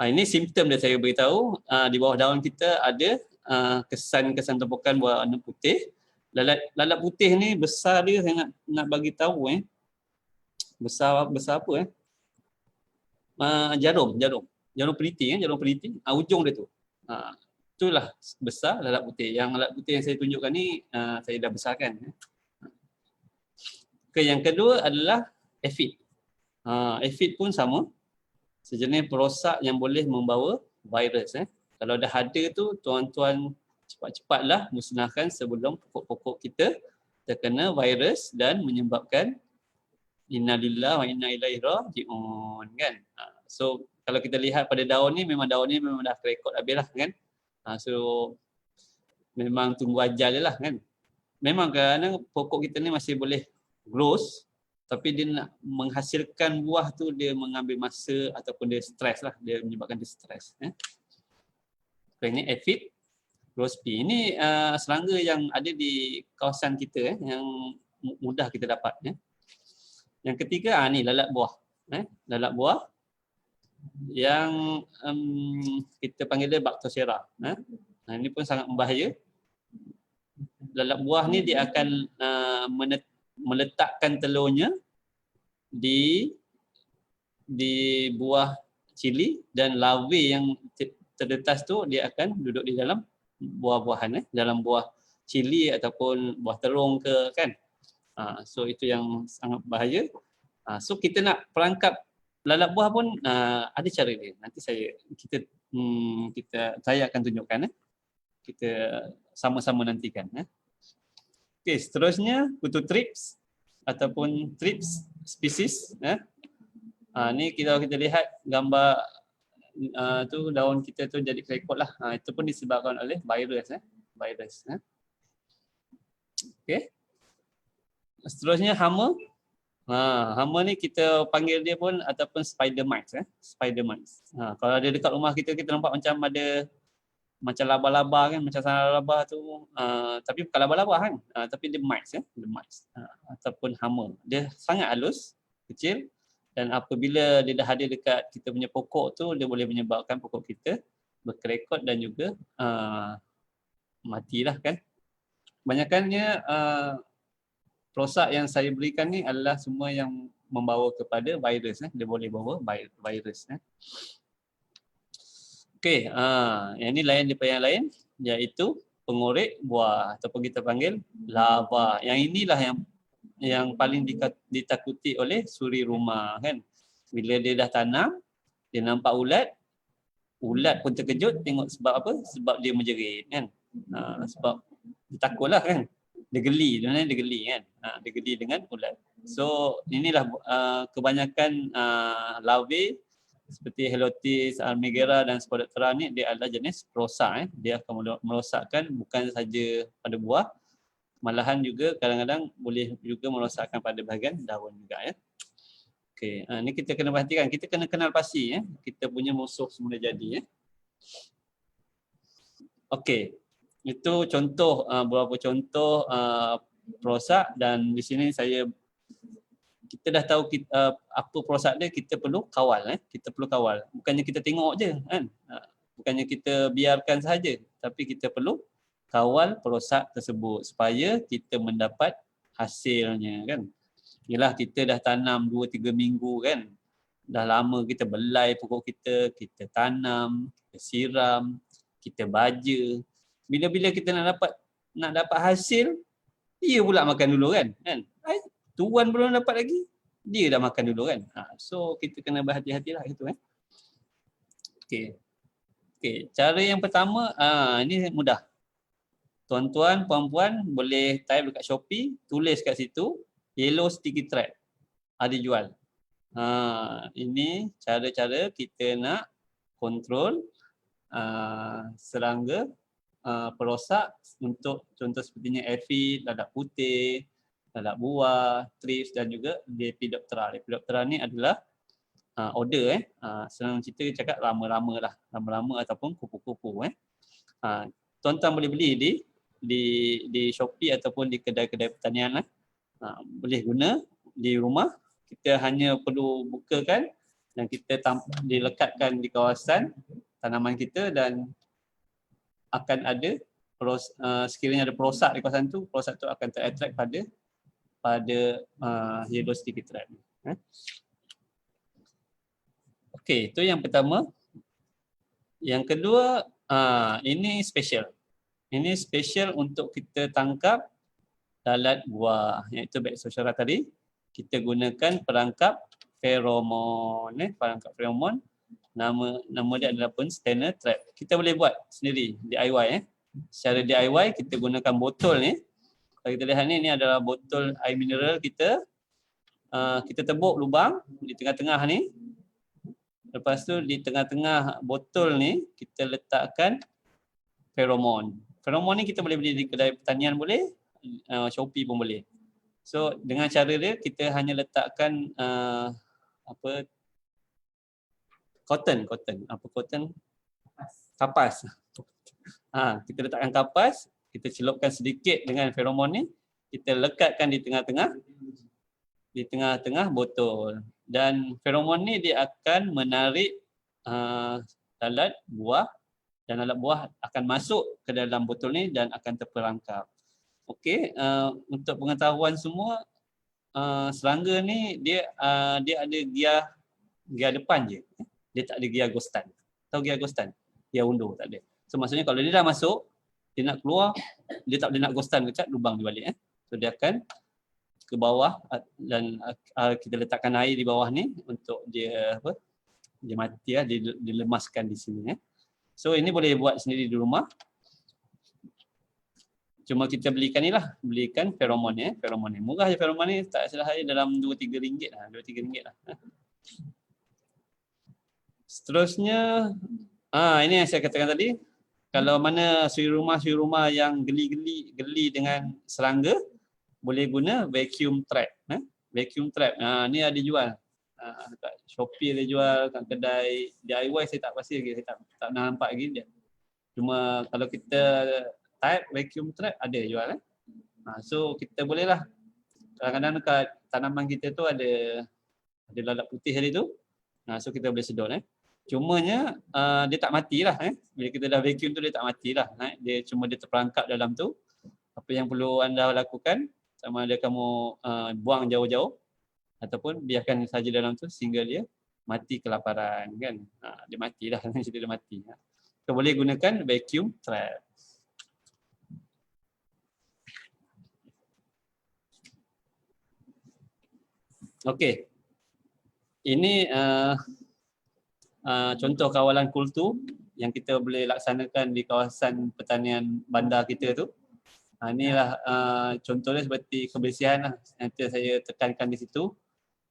Ini simptom dia saya beritahu. Di bawah daun kita ada kesan-kesan tumpukan warna putih. Lalat putih ni besar dia, saya nak bagi tahu besar apa jarum peliti ujung dia tu. Itulah besar lalat putih. Yang lalat putih yang saya tunjukkan ni saya dah besarkan. Yang kedua adalah aphid. Aphid pun sama. Sejenis perosak yang boleh membawa virus. Kalau dah ada tu, tuan-tuan cepat-cepatlah musnahkan sebelum pokok-pokok kita terkena virus dan menyebabkan innalillahi wa inna ilaihi raji'un kan. So kalau kita lihat pada daun ni memang dah kerekod habis lah kan. So memang tunggu ajal je lah kan. Memang kadang pokok kita ni masih boleh grows, tapi dia nak menghasilkan buah tu dia mengambil masa ataupun dia stres lah, dia menyebabkan dia stres. Ini aphid, grosbeak. Ini serangga yang ada di kawasan kita yang mudah kita dapat. Yang ketiga ni lalat buah. Lalat buah yang kita panggil dia Bactocera. Ini pun sangat membahaya. Lalat buah ni dia akan meletakkan telurnya di buah cili dan larvae yang terdetas tu dia akan duduk di dalam buah-buahan, dalam buah cili ataupun buah terung ke kan. So itu yang sangat bahaya. So kita nak perangkap lalat buah pun ada cara dia. Nanti saya akan tunjukkan. Kita sama-sama nantikan. Okey, seterusnya kutu trips ataupun trips spesies. Ni kita lihat gambar tu daun kita tu jadi kerekod lah. Itu pun disebabkan oleh virus. Okey. Seterusnya hama. Hama ni kita panggil dia pun ataupun spider mites. Spider mites. Kalau ada dekat rumah kita nampak macam ada macam laba-laba kan, macam sarang laba tu, tapi bukan laba-laba kan, tapi dia mites, the mites, ataupun hama. Dia sangat halus, kecil, dan apabila dia dah ada dekat kita punya pokok tu, dia boleh menyebabkan pokok kita berkerekot dan juga matilah kan. Kebanyakannya perosak yang saya berikan ni adalah semua yang membawa kepada virus. Dia boleh bawa virus. Okey, yang ni lain daripada yang lain, iaitu pengorek buah ataupun kita panggil larva. Yang inilah yang paling ditakuti oleh suri rumah kan. Bila dia dah tanam, dia nampak ulat pun terkejut tengok sebab apa? Sebab dia menjerit kan. Sebab dia takutlah kan. Dia geli kan. Dia geli dengan ulat. So inilah kebanyakan larvae seperti Helotis, Almegera dan Spodoptera ni dia adalah jenis perosak. Dia akan merosakkan bukan saja pada buah, malahan juga kadang-kadang boleh juga merosakkan pada bahagian daun juga ya. Okey, ni kita kena perhatikan, kita kena kenal pasti kita punya musuh semula jadi Okey. Itu contoh beberapa contoh perosak dan di sini kita dah tahu apa perosak dia, kita perlu kawal. Kita perlu kawal. Bukannya kita tengok je kan. Bukannya kita biarkan sahaja, tapi kita perlu kawal perosak tersebut supaya kita mendapat hasilnya kan. Yalah kita dah tanam 2-3 minggu kan. Dah lama kita belai pokok kita tanam, kita siram, kita baja. Bila-bila kita nak dapat hasil, dia pula makan dulu kan. Tuan belum dapat lagi, dia dah makan dulu kan. So kita kena berhati-hatilah itu Okey. Cara yang pertama ini mudah. Tuan-tuan, puan-puan boleh type dekat Shopee, tulis kat situ yellow sticky thread. Ada jual. Ini cara-cara kita nak kontrol serangga perosak untuk contoh sepertinya aphid, lalat putih, lalat buah, thrips dan juga Lepidoptera. Lepidoptera ni adalah order senang cerita cakap lama-lama lah, lama-lama ataupun kupu-kupu tuan-tuan boleh beli di Shopee ataupun di kedai-kedai pertanian lah. Boleh guna di rumah. Kita hanya perlu bukakan dan kita dilekatkan di kawasan tanaman kita dan akan ada sekiranya ada perosak di kawasan tu, perosak tu akan terattract pada yellow sticky trap. Okey, itu yang pertama. Yang kedua, ini special. Ini special untuk kita tangkap lalat buah, iaitu Bexosaurus tadi. Kita gunakan perangkap feromon, perangkap feromon. Nama dia adalah pun Stenner trap. Kita boleh buat sendiri DIY. Secara DIY kita gunakan botol ni. Kalau kita lihat ni adalah botol air mineral kita. Kita tebuk lubang di tengah-tengah ni. Lepas tu di tengah-tengah botol ni kita letakkan feromon. Feromon ni kita boleh beli di kedai pertanian boleh, Shopee pun boleh. So dengan cara dia kita hanya letakkan cotton. Kapas. Kita letakkan kapas, kita celupkan sedikit dengan feromon ni, kita lekatkan di tengah-tengah botol. Dan feromon ni dia akan menarik lalat buah dan lalat buah akan masuk ke dalam botol ni dan akan terperangkap. Okey, untuk pengetahuan semua, serangga ni dia ada gear depan je. Dia tak ada gear ghostan. Tahu gear ghostan? Gear undur tak ada. So maksudnya kalau dia dah masuk, dia nak keluar, dia tak boleh nak ghostan kecap, lubang dia balik. So dia akan ke bawah dan kita letakkan air di bawah ni untuk dia dia mati dilemaskan di sini. So ini boleh buat sendiri di rumah. Cuma kita belikan ni lah, belikan feromon ni. Feromon ni murah je, feromon ni tak salah saya dalam 2-3 ringgit lah, 2-3 ringgit lah. Seterusnya, ini yang saya katakan tadi. Kalau mana suri rumah yang geli dengan serangga, boleh guna vacuum trap. Vacuum trap, ni ada jual. Kat Shopee ada jual, kat kedai DIY saya tak pasti lagi, saya tak nampak lagi dia. Cuma kalau kita type vacuum trap ada jual. So kita boleh lah. Kadang-kadang dekat tanaman kita tu ada lalat putih tadi tu. So kita boleh sedot. Cumanya dia tak matilah. Bila kita dah vacuum tu dia tak matilah. Dia cuma dia terperangkap dalam tu. Apa yang perlu anda lakukan, sama ada kamu buang jauh-jauh ataupun biarkan saja dalam tu sehingga dia mati kelaparan kan. Dia matilah, dia mati. Kita boleh gunakan vacuum trap. Okey. Ini contoh kawalan kultu yang kita boleh laksanakan di kawasan pertanian bandar kita tu. Inilah contohnya seperti kebersihan lah. Nanti saya tekankan di situ.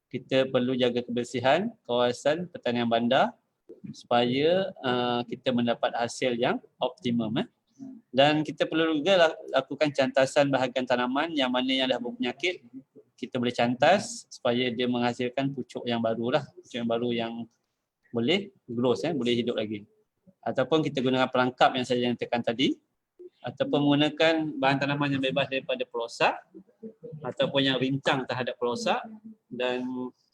Kita perlu jaga kebersihan kawasan pertanian bandar supaya kita mendapat hasil yang optimum. Dan kita perlu juga lakukan cantasan bahagian tanaman yang mana yang dah berpenyakit. Kita boleh cantas supaya dia menghasilkan pucuk yang baru lah. Pucuk yang baru yang boleh growth, boleh hidup lagi. Ataupun kita gunakan perangkap yang saya nyatakan tadi. Ataupun menggunakan bahan tanaman yang bebas daripada perosak. Ataupun yang rincang terhadap perosak. Dan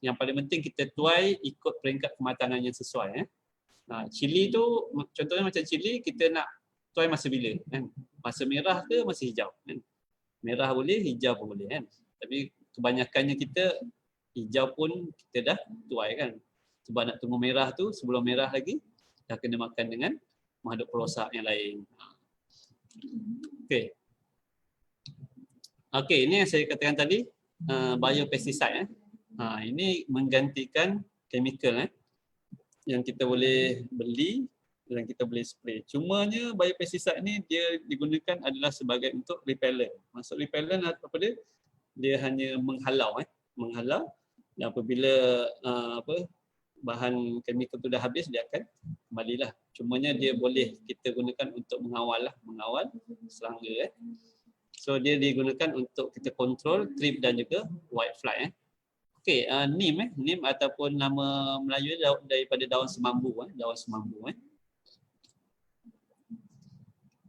yang paling penting kita tuai ikut peringkat kematangan yang sesuai. Cili tu, contohnya macam cili, kita nak tuai masa bila? Masa merah ke masa hijau? Merah boleh, hijau pun boleh. Tapi kebanyakannya kita hijau pun kita dah tuai kan. Sebab nak tunggu merah tu, sebelum merah lagi dah kena makan dengan menghadap perosak yang lain. Okey, ini yang saya katakan tadi, biopesticide. Ini menggantikan chemical yang kita boleh beli dan kita boleh spray. Cumanya biopesticide ni dia digunakan adalah sebagai untuk repellent. Maksud repellent apa dia? Dia hanya menghalau Dan apabila bahan chemical tu dah habis, dia akan kembalilah. Cumanya dia boleh kita gunakan untuk mengawal serangga. So dia digunakan untuk kita kontrol trip dan juga whitefly. Okey, neem ataupun nama Melayu daripada daun semambu.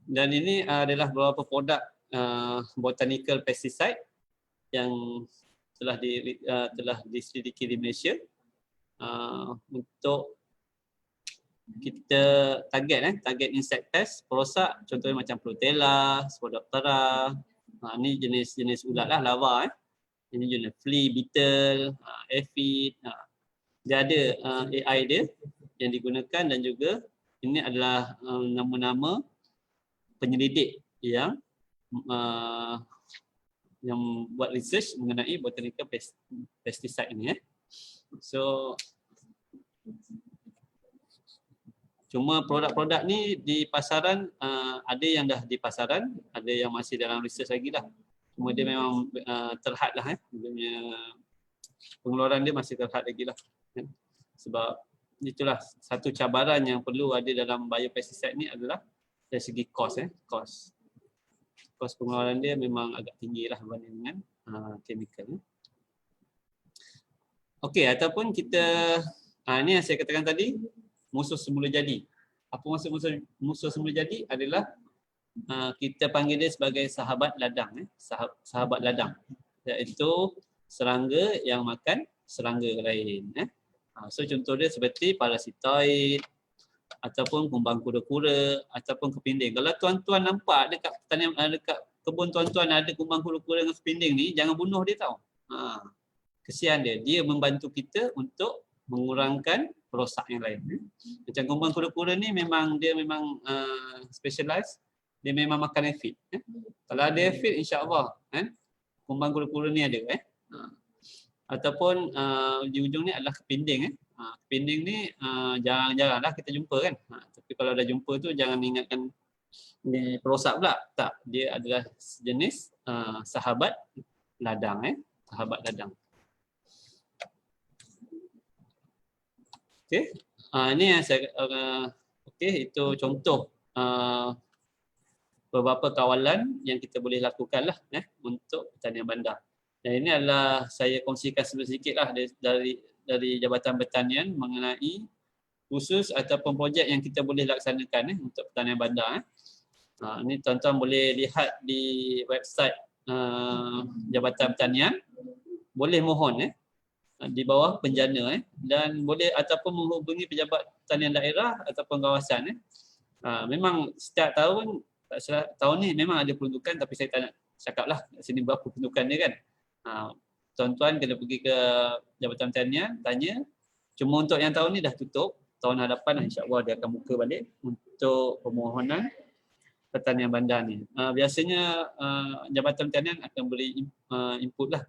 Dan ini adalah beberapa produk botanical pesticide yang telah diselidiki di Malaysia untuk kita target insect pest, perosak, contohnya macam Protella, Spodoptera. Ni jenis ulat lah, larva. Ini jenis flea, beetle, aphid. Dia ada AI dia yang digunakan, dan juga ini adalah nama-nama penyelidik yang buat research mengenai botanical pesticide ini. So cuma produk-produk ni di pasaran, ada yang dah di pasaran, ada yang masih dalam research lagi lah. Cuma dia memang terhad lah, dia punya pengeluaran dia masih terhad lagi lah. Sebab itulah satu cabaran yang perlu ada dalam biopesticide ni adalah dari segi kos. Kos pengeluaran dia memang agak tinggi lah berbanding dengan chemical. Okey, ataupun kita, ni yang saya katakan tadi, musuh semula jadi. Apa maksud musuh semula jadi adalah kita panggil dia sebagai sahabat ladang. Sahabat ladang, iaitu serangga yang makan serangga lain. So contoh dia seperti parasitoid, ataupun kumbang kura-kura, ataupun kepinding. Kalau tuan-tuan nampak dekat kebun tuan-tuan ada kumbang kura-kura dengan kepinding ni, jangan bunuh dia tau. Kesian dia. Dia membantu kita untuk mengurangkan perosak yang lain. Macam kumbang kura-kura ni dia memang specialized. Dia memang makan aphid. Kalau ada aphid, insya-Allah kumbang kura-kura ni ada. Ataupun di ujung ni adalah kepinding. Kepinding ni jarang-jaranglah kita jumpa kan. Tapi kalau dah jumpa tu jangan ingatkan dia perosak pula. Tak, dia adalah jenis sahabat ladang. Sahabat ladang. Okey. Ini yang saya okey, itu contoh beberapa kawalan yang kita boleh lakukan lah untuk pertanian bandar. Dan ini adalah saya kongsikan sedikit lah dari Jabatan Pertanian mengenai khusus ataupun projek yang kita boleh laksanakan untuk pertanian bandar. Ini tuan-tuan boleh lihat di website Jabatan Pertanian. Boleh mohon di bawah penjana dan boleh ataupun menghubungi pejabat pertanian daerah ataupun kawasan. Memang setiap tahun, tahun ni memang ada peruntukan, tapi saya tak nak cakap lah sini berapa peruntukan dia kan. Tuan-tuan kena pergi ke Jabatan Pertanian, tanya. Cuma untuk yang tahun ni dah tutup, tahun hadapan insya-Allah dia akan buka balik untuk permohonan pertanian bandar ni. Biasanya Jabatan Pertanian akan beri input lah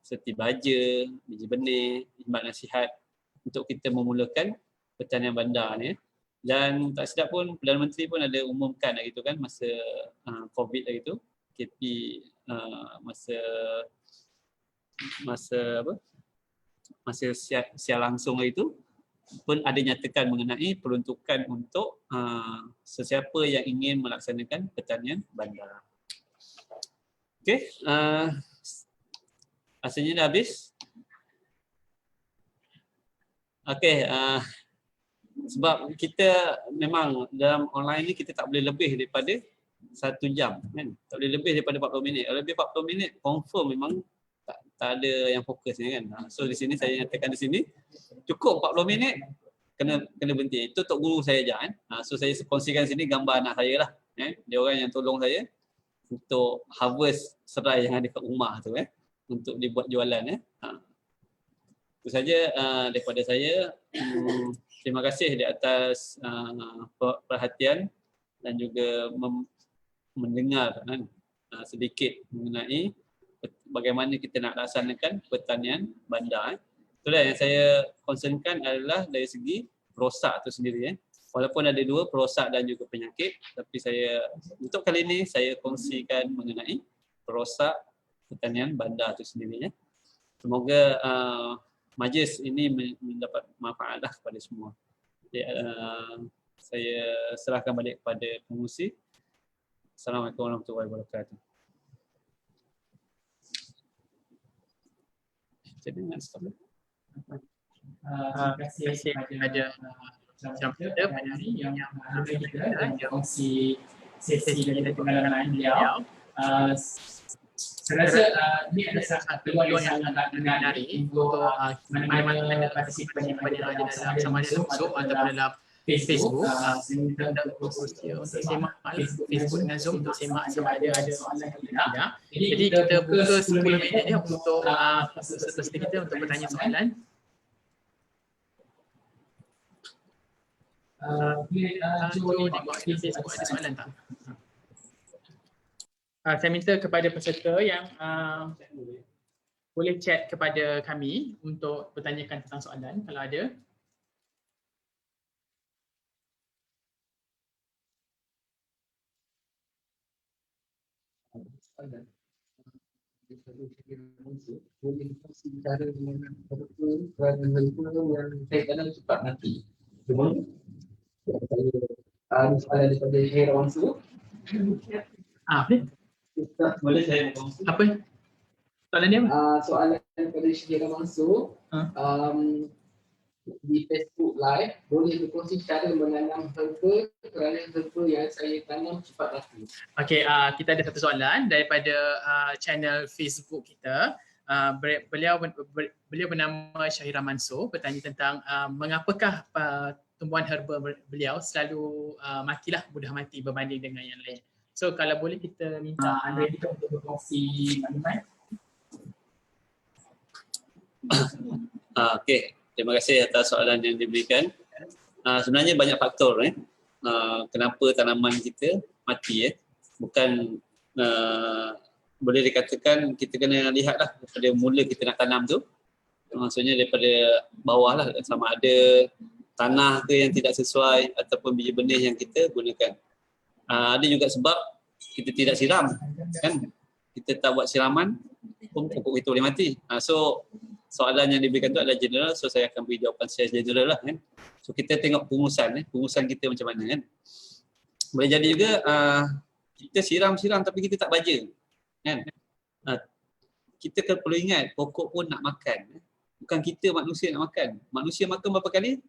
seperti baja, biji benih, khidmat nasihat untuk kita memulakan pertanian bandar ni. Dan tak sedap pun Perdana Menteri pun ada umumkan lagi tu kan masa COVID lagi tu, KP masa siar langsung itu pun ada nyatakan mengenai peruntukan untuk sesiapa yang ingin melaksanakan pertanian bandar. Okey, rasanya dah habis. Okey, sebab kita memang dalam online ni kita tak boleh lebih daripada 1 jam kan. Tak boleh lebih daripada 40 minit. Kalau lebih 40 minit confirm memang tak ada yang fokusnya kan. So di sini saya nyatakan di sini cukup 40 minit kena berhenti. Itu tok guru saya ajar kan. So saya kongsikan sini gambar anak saya lah. Dia orang yang tolong saya untuk harvest serai yang ada kat rumah tu untuk dibuat jualan Itu saja daripada saya. Terima kasih di atas perhatian dan juga mendengar sedikit mengenai bagaimana kita nak laksanakan pertanian bandar. Itulah yang saya concernkan adalah dari segi perosak itu sendiri. Walaupun ada dua, perosak dan juga penyakit, tapi saya untuk kali ini saya kongsikan mengenai perosak pertanian bandar itu sendiri. Semoga majlis ini mendapat manfaat lah kepada semua. Jadi, saya serahkan balik kepada pengurusi. Assalamualaikum warahmatullahi wabarakatuh. Jadi nak stop. Terima kasih kepada macam kita pada hari yang kita kongsi sesi dan pengalaman beliau. Saya rasa ini adalah satu peluang yang sangat menarik untuk mana-mana ada partisipan yang ada dalam sama ada Zoom ataupun dalam Facebook. Saya minta untuk semak Facebook dengan Zoom untuk semak sama ada soalan atau tidak. Jadi kita buka 10 minit ni untuk peserta kita untuk bertanya soalan. Cuba tengok di Facebook ada soalan tak? Saya minta kepada peserta yang boleh chat kepada kami untuk bertanyakan tentang soalan kalau ada. Boleh dikongsi cara dengan yang saya dalam cepat nanti. Cuma saya soalan daripada Syahira Mansur. Boleh saya berkongsi? Apa? Soalan dia apa? Soalan daripada Syahira Mansur. Di Facebook Live, boleh berkongsi cara menanam herba kerana herba yang saya tanam cepat laku. Okey, kita ada satu soalan daripada channel Facebook kita. Beliau bernama Syahira Mansur, bertanya tentang mengapakah tumbuhan herba beliau selalu matilah, mudah mati berbanding dengan yang lain. So kalau boleh kita minta anda kita untuk berkongsi maklumat. Okey, terima kasih atas soalan yang diberikan. Sebenarnya banyak faktor kenapa tanaman kita mati. Bukan boleh dikatakan kita kena lihatlah daripada mula kita nak tanam tu. Maksudnya daripada bawah lah, sama ada tanah ke yang tidak sesuai ataupun biji benih yang kita gunakan. Ada juga sebab kita tidak siram, kan? Kita tak buat siraman pun pokok kita boleh mati. So soalan yang diberikan tu adalah general, so saya akan beri jawapan secara general lah, kan. So kita tengok pengurusan kita macam mana, kan. Boleh jadi juga kita siram tapi kita tak baja, kan. Kita perlu ingat pokok pun nak makan. Bukan kita manusia nak makan. Manusia makan berapa kali?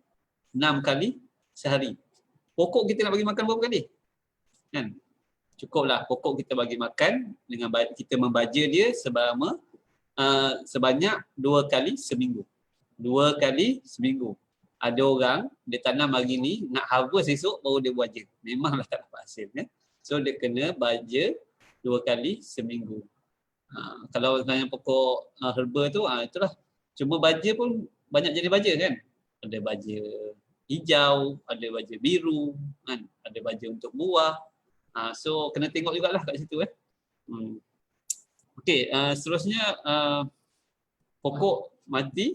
6 kali sehari. Pokok kita nak bagi makan berapa kali? Kan? Cukuplah pokok kita bagi makan dengan kita membaja dia sebanyak 2 kali seminggu. 2 kali seminggu. Ada orang dia tanam hari ni, nak harvest esok baru dia baja. Memanglah tak dapat hasil, kan? So dia kena baja 2 kali seminggu. Kalau tanya pokok herba tu, itulah. Cuma baja pun banyak jenis baja, kan? Ada baja hijau, ada baja biru, kan? Ada baja untuk buah. So kena tengok jugalah kat situ, kan? Okey, seterusnya pokok mati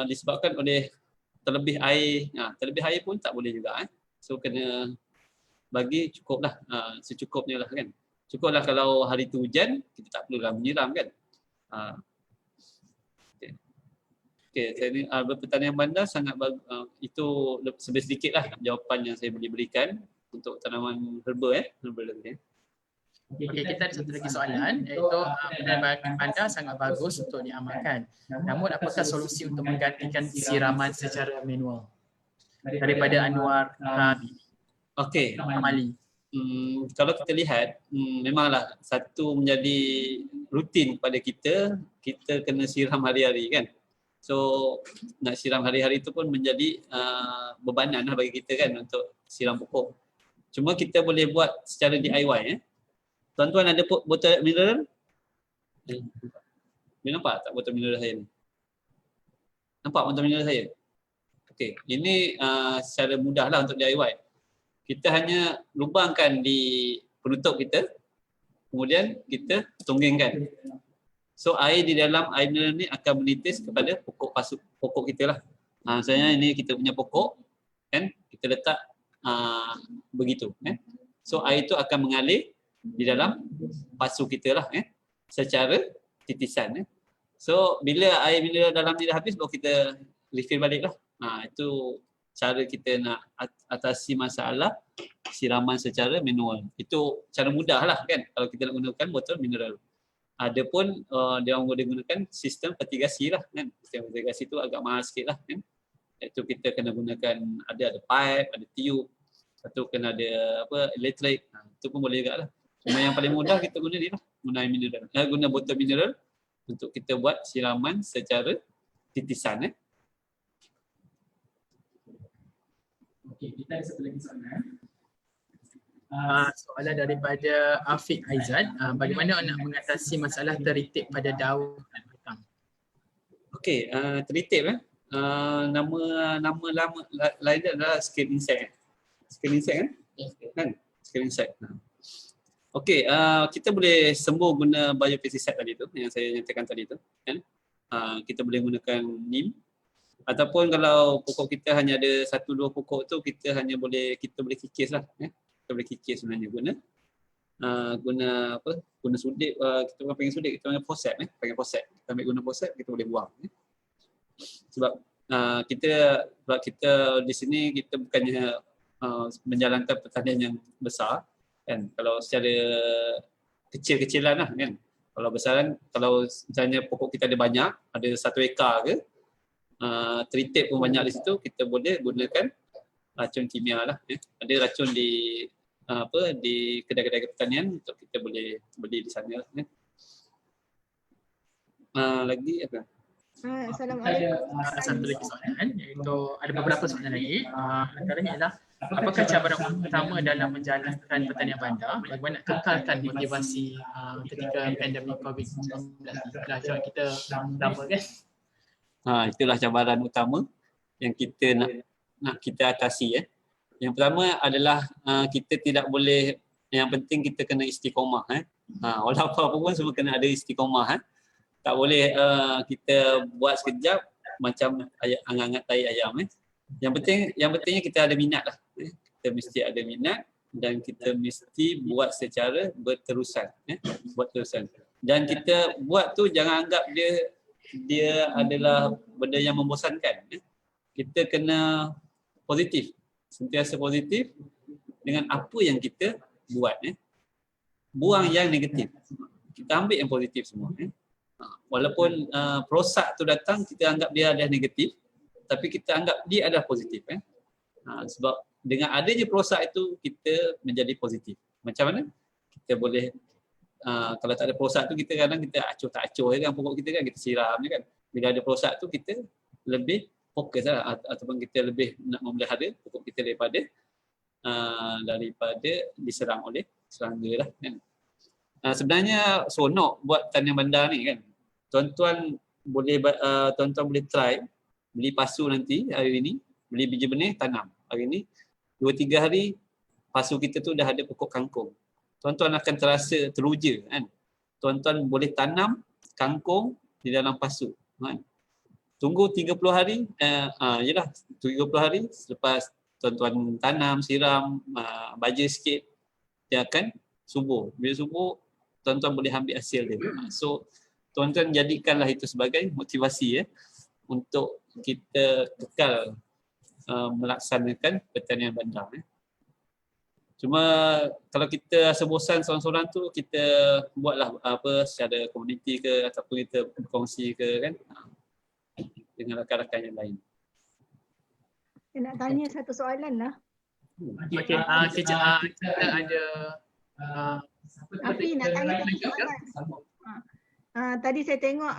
disebabkan oleh terlebih air. Terlebih air pun tak boleh juga, So kena bagi cukuplah, secukupnya lah, kan. Cukuplah kalau hari tu hujan, kita tak perlulah menyiram, kan. Okey, saya ni pertanyaan bandar sangat itu sedikitlah jawapan yang saya boleh berikan untuk tanaman herba, herba lagi. Okey, kita ada satu lagi soalan, iaitu penambahan anda sangat bagus untuk diamalkan. Namun apakah solusi untuk menggantikan siraman secara manual? Daripada Anwar Habib. Okey, Amali. Kalau kita lihat, memanglah satu menjadi rutin pada kita kena siram hari-hari, kan. So nak siram hari-hari itu pun menjadi bebanan lah bagi kita, kan, untuk siram pokok. Cuma kita boleh buat secara DIY. Tuan-tuan ada botol mineral? Dia nampak tak botol mineral saya ni? Nampak botol mineral saya? Okey, ini secara mudah lah untuk DIY. Kita hanya lubangkan di penutup kita, kemudian kita tunggingkan. So air di dalam air mineral ni akan menitis kepada pokok kita lah. Misalnya ini kita punya pokok, kan? Kita letak begitu, kan? So air itu akan mengalir di dalam pasu kita lah, secara titisan. So bila air mineral dalam ni dah habis baru kita refill balik lah. Itu cara kita nak atasi masalah siraman secara manual. Itu cara mudah lah kan kalau kita nak gunakan botol mineral. Adapun dia orang boleh gunakan sistem vertigasi lah kan. Sistem vertigasi tu agak mahal sikit lah kan. Iaitu kita kena gunakan ada pipe, ada tube, satu kena ada elektrik. Itu pun boleh juga lah. Cuma yang paling mudah kita guna ni lah, guna mineral. Guna botol mineral untuk kita buat siraman secara titisan. Okey, kita ada satu lagi soalan. Soalan daripada Afiq Aizat. Bagaimana nak mengatasi masalah teritip pada daun dan batang? Okey, teritip nama lama lain dia adalah scale insect. Scale insect kan? Scale insect. Okey, kita boleh sembuh guna biopesticide tadi tu yang saya nyatakan tadi tu kan. Kita boleh gunakan neem ataupun kalau pokok kita hanya ada 1-2 pokok tu kita boleh kikis lah kita boleh kikis sebenarnya guna sudik, kita orang panggil sudik, kita panggil poset kita ambil guna poset kita boleh buang sebab kita di sini kita bukannya menjalankan pertanian yang besar kan, kalau secara kecil-kecilan lah kan. Kalau besaran, kalau misalnya pokok kita ada banyak, ada 1 ekar ke, teritip pun banyak di situ, kita boleh gunakan racun kimia lah. Ada racun di kedai-kedai pertanian untuk kita boleh beli di sana lah. Lagi apa? Assalamualaikum. Ada satu lagi soalan, iaitu ada beberapa soalan lagi. Antaranya adalah apakah cabaran utama dalam menjalankan pertanian bandar? Bagaimana nak kekalkan motivasi ketika pandemik COVID-19? Itulah cara kita lama kan? Itulah cabaran utama yang kita nak kita atasi. Yang pertama adalah kita tidak boleh, yang penting kita kena istiqomah. Walau apa pun semua kena ada istiqomah. Tak boleh kita buat sekejap macam angat-angat tai ayam. Yang pentingnya kita ada minat lah. Kita mesti ada minat dan kita mesti buat secara berterusan. Dan kita buat tu jangan anggap dia adalah benda yang membosankan. Kita kena positif. Sentiasa positif dengan apa yang kita buat. Buang yang negatif. Kita ambil yang positif semua. Walaupun prosak tu datang, kita anggap dia adalah negatif, tapi kita anggap dia adalah positif. Sebab dengan adanya prosak itu, kita menjadi positif. Macam mana? Kita boleh, kalau tak ada prosak tu, kita kadang kita acuh tak acuh kan pokok kita kan, kita siram je kan. Bila ada prosak tu, kita lebih fokus lah, ataupun kita lebih nak memelihara pokok kita daripada diserang oleh serangga lah kan. Sebenarnya seronok buat tanian bandar ni kan. Tuan-tuan boleh try beli pasu nanti hari ini, beli biji benih tanam hari ini, 2-3 hari pasu kita tu dah ada pokok kangkung. Tuan-tuan akan terasa teruja kan. Tuan-tuan boleh tanam kangkung di dalam pasu kan. Tunggu 30 hari, 30 hari selepas tuan-tuan tanam, siram, baja sikit, dia akan subur. Bila subur, tuan-tuan boleh ambil hasil dia. So, tuan-tuan jadikanlah itu sebagai motivasi untuk kita kekal melaksanakan pertanian bandar. Cuma kalau kita rasa bosan seorang-seorang tu, kita buatlah secara komuniti ke ataupun kita berkongsi ke kan dengan rakan-rakan yang lain. Saya nak tanya satu soalan lah. Okey, kita ada Afi nak tanya satu soalan. Tadi saya tengok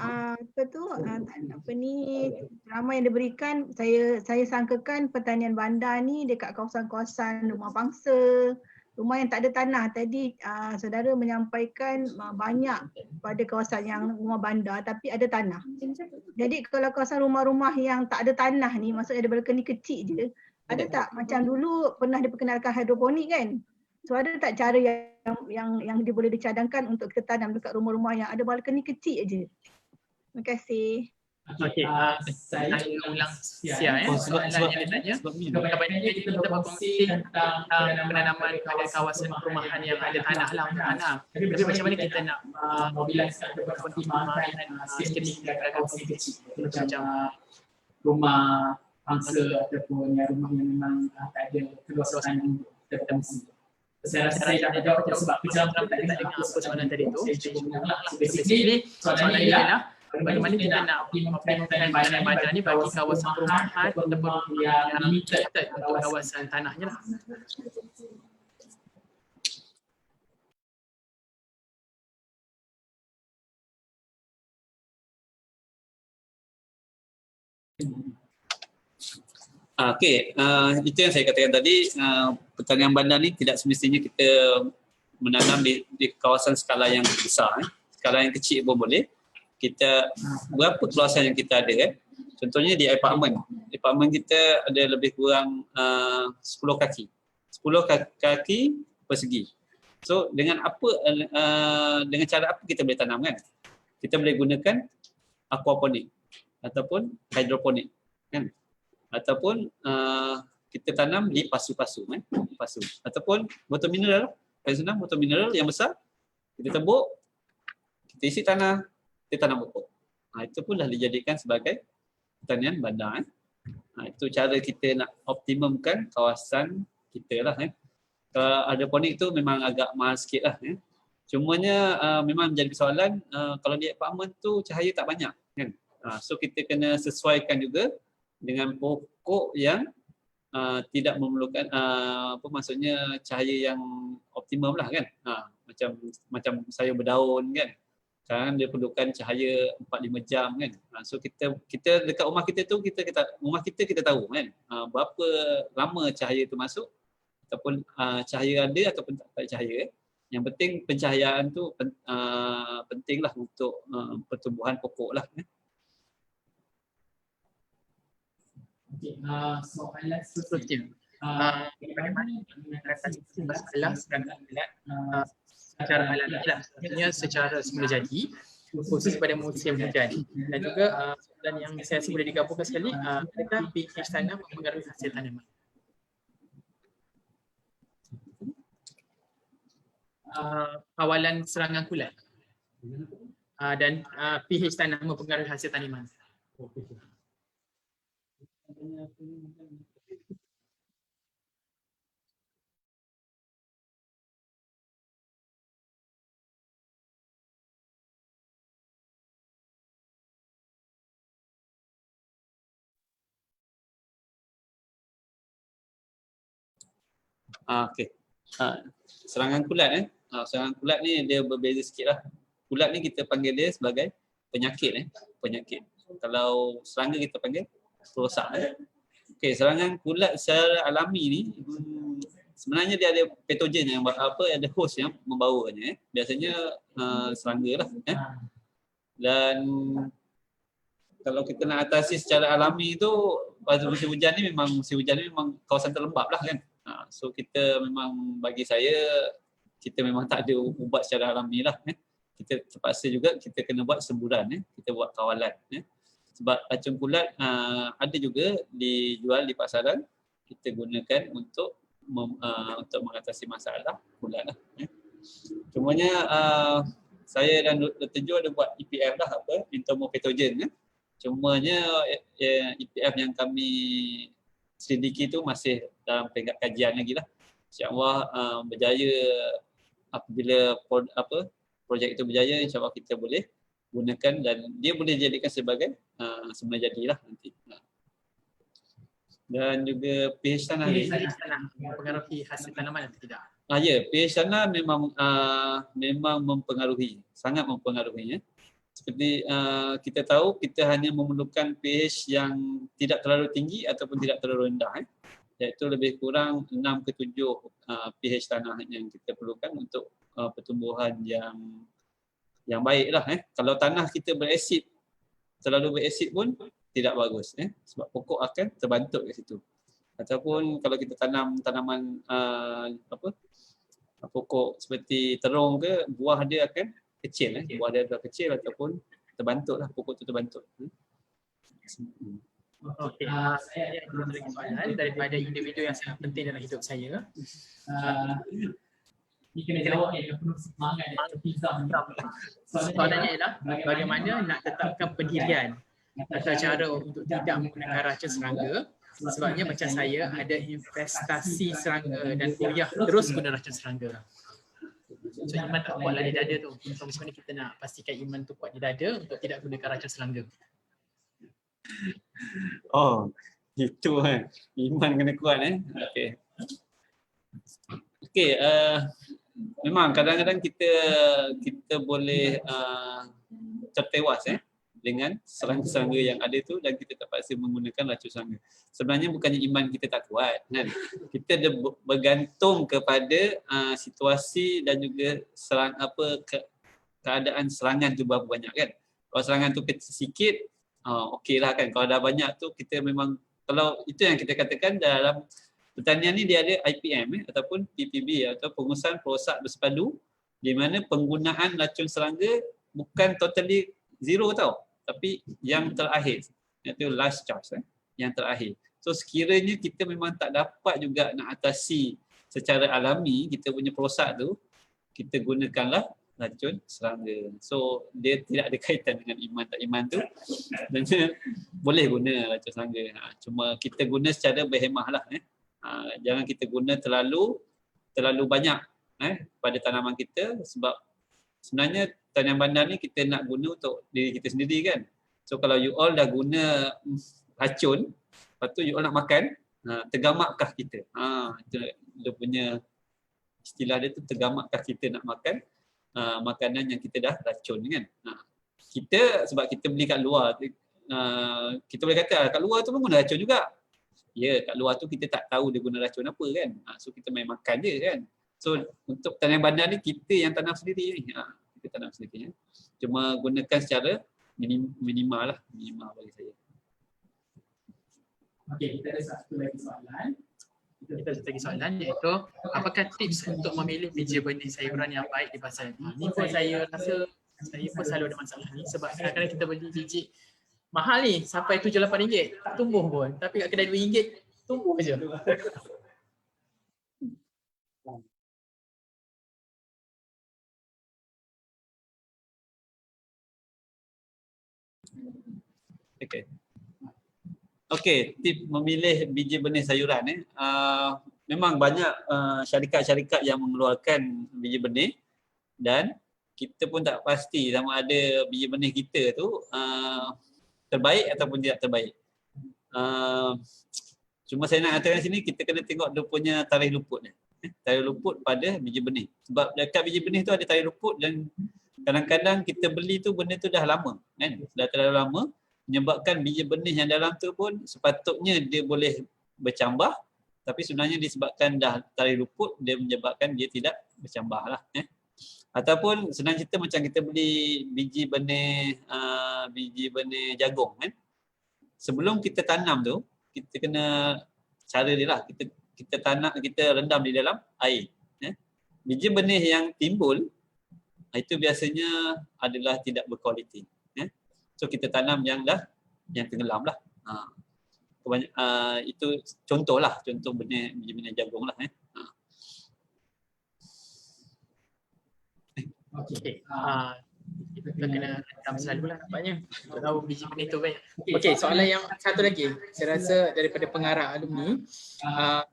ramai yang diberikan, saya sangkakan pertanian bandar ni dekat kawasan-kawasan rumah bangsa, rumah yang tak ada tanah. Tadi saudara menyampaikan banyak pada kawasan yang rumah bandar tapi ada tanah. Jadi kalau kawasan rumah-rumah yang tak ada tanah ni, maksudnya ada balkoni kecil je, ada tak macam dulu pernah diperkenalkan hidroponik kan? So ada tak cara yang dia boleh dicadangkan untuk kita tanam dekat rumah-rumah yang ada balkoni kecil je? Terima kasih. Okey, saya ulang soalan yang dia tanya. Kebanyakan kita berkongsi tentang penanaman pada kawasan perumahan yang ada tanah lah untuk tanam. Tapi macam mana kita nak mobilisasi ataupun perkhidmatan sekiranya kawasan kecil macam rumah bangsa ataupun rumah yang memang tak ada keluasan untuk tertentu. Saya rasa saya dah jawab sebab penjelasan tak dengar apa soalan tadi tu. Saya cuba ulang lah. So basically soalan ini adalah bagaimana kita nak optimalkan bandar ni bagi kawasan perumahan ataupun yang limited untuk kawasan tanahnya lah. Okey, itu yang saya katakan tadi, pertanian bandar ni tidak semestinya kita menanam di kawasan skala yang besar. Skala yang kecil pun boleh. Kita berapa keluasan yang kita ada kan? Contohnya di apartmen. Apartmen kita ada lebih kurang 10 kaki. 10 kaki persegi. So dengan apa dengan cara apa kita boleh tanam kan? Kita boleh gunakan aquaponik ataupun hidroponik kan? Ataupun kita tanam di pasu-pasu kan? Pasu. Ataupun botol mineral. Paling senang botol mineral yang besar. Kita tebuk, kita isi tanah, kita tanam pokok. Itu pun dah dijadikan sebagai pertanian bandar. Itu cara kita nak optimumkan kawasan kita lah. Kalau hidroponik tu memang agak mahal sikit lah. Cumanya memang menjadi persoalan kalau di apartmen tu cahaya tak banyak kan. So kita kena sesuaikan juga dengan pokok yang tidak memerlukan apa maksudnya cahaya yang optimum lah kan. Macam sayur berdaun kan. Sekarang dia perlukan cahaya 4-5 jam kan. So kita dekat rumah kita tu rumah kita tahu kan berapa lama cahaya tu masuk ataupun cahaya ada ataupun tak ada cahaya. Yang penting pencahayaan tu pentinglah untuk pertumbuhan pokok lah. Okey, soalan seterusnya. Bagaimana mengatasi masalah serangga ulat secara alami lah, maksudnya secara semula jadi, khusus pada musim hujan. Dan juga soalan yang saya rasa boleh digabungkan sekali, adakah pH tanah mempengaruhi hasil tanaman? Kawalan serangan kulat dan pH tanah mempengaruhi hasil tanaman. Okey. Serangan kulat serangan kulat ni dia berbeza sikit lah. Kulat ni kita panggil dia sebagai penyakit penyakit. Kalau serangga kita panggil perosak. Okey, serangan kulat secara alami ni sebenarnya dia ada patogen yang ada host yang membawanya. Biasanya serangga lah. Dan kalau kita nak atasi secara alami tu pada musim hujan ni memang kawasan terlembab lah kan. So kita memang bagi saya kita memang tak ada ubat secara alami lah. Kita terpaksa juga kita kena buat semburan. Kita buat kawalan. Sebab racun kulat ada juga dijual di pasaran. Kita gunakan untuk mengatasi masalah kulat lah. Cumanya saya dan Dr. Jo ada buat EPF lah entomopatogen. Cumanya EPF yang kami selidiki tu masih dalam peringkat kajian lagi lah. InsyaAllah berjaya apabila projek itu berjaya, insyaAllah kita boleh gunakan dan dia boleh dijadikan sebagai semula jadilah nanti. Dan juga pH tanah ni mempengaruhi hasil tanaman atau tidak? Ya, pH tanah memang mempengaruhi, sangat mempengaruhinya. Seperti kita tahu kita hanya memerlukan pH yang tidak terlalu tinggi ataupun tidak terlalu rendah. Iaitu lebih kurang 6 ke 7 pH tanah yang kita perlukan untuk pertumbuhan yang baik lah. Kalau tanah kita berasid, terlalu berasid pun tidak bagus. Sebab pokok akan terbantuk kat situ. Ataupun kalau kita tanam tanaman pokok seperti terung ke, buah dia akan kecil. Buah dia dah kecil ataupun terbantuk lah, pokok tu terbantuk. Okey, saya ada lagi soalan daripada individu yang sangat penting dalam hidup saya. Ini kena jawab dengan penuh semangat dan terpisah. Soalannya ialah bagaimana nak tetapkan pendirian atau cara untuk tidak menggunakan racun serangga, sebabnya macam saya ada investasi serangga dan kuliah terus guna racun serangga. So iman tak kuatlah di dada tu. So macam mana kita nak pastikan iman tu kuat di dada untuk tidak gunakan racun serangga? Oh, itu kan. Iman kena kuat Okey. Okey, memang kadang-kadang kita boleh tertewas dengan serangga-serangga yang ada tu dan kita terpaksa menggunakan racun serangga. Sebenarnya bukannya iman kita tak kuat kan. Kita bergantung kepada situasi dan juga keadaan serangan tu berapa banyak kan. Kalau serangan tu kecil sikit, okey lah kan. Kalau dah banyak tu kita memang, kalau itu yang kita katakan dalam pertanian ni dia ada IPM ataupun PPB atau pengurusan perosak bersepadu, di mana penggunaan racun serangga bukan totally zero tau, tapi yang terakhir, iaitu last charge yang terakhir. So sekiranya kita memang tak dapat juga nak atasi secara alami kita punya perosak tu, kita gunakanlah racun serangga. So dia tidak ada kaitan dengan iman tak iman tu, dan boleh guna racun serangga. Cuma kita guna secara berhemah lah. Jangan kita guna terlalu banyak pada tanaman kita, sebab sebenarnya tanaman bandar ni kita nak guna untuk diri kita sendiri kan. So kalau you all dah guna racun, lepas tu you all nak makan, tergamakkah kita? Itu dia punya istilah dia tu, tergamakkah kita nak makan makanan yang kita dah racun kan. Kita sebab kita beli kat luar, kita boleh kata kat luar tu pun guna racun juga. Ya, kat luar tu kita tak tahu dia guna racun apa kan. So kita main makan je kan. So untuk tanaman bandar ni kita yang tanam sendiri ni. Kita tanam sendiri. Cuma gunakan secara minimal lah. Minimal bagi saya. Okey, kita ada satu lagi soalan. Kita ada satu lagi soalan, iaitu apakah tips untuk memilih biji benih sayuran yang baik di pasar? Ni pun saya rasa saya pun selalu ada masalah ni, sebab kadang-kadang kita beli biji mahal ni sampai RM7-8 tumbuh pun, tapi kat kedai RM2 tumbuh je. Okey, tip memilih biji benih sayuran memang banyak syarikat-syarikat yang mengeluarkan biji benih, dan kita pun tak pasti sama ada biji benih kita tu terbaik ataupun tidak terbaik. Cuma saya nak katakan sini, kita kena tengok dia punya tarikh luput dia. Tarikh luput pada biji benih. Sebab dekat biji benih tu ada tarikh luput, dan kadang-kadang kita beli tu benda tu dah lama kan. Dah terlalu lama, menyebabkan biji benih yang dalam tu pun sepatutnya dia boleh bercambah, tapi sebenarnya disebabkan dah tarikh luput, dia menyebabkan dia tidak bercambah lah. Ataupun senang cerita macam kita beli biji benih jagung kan. Sebelum kita tanam tu, kita kena cara dia lah, kita tanam, kita rendam di dalam air. Biji benih yang timbul itu biasanya adalah tidak berkualiti. So kita tanam yang tenggelam lah. Itu contoh biji benih jagung lah. Okey. Kita kena rendam selalulah nampaknya untuk tahu biji benih tu baik. Okey, soalan yang satu lagi. Saya rasa daripada pengarah alumni,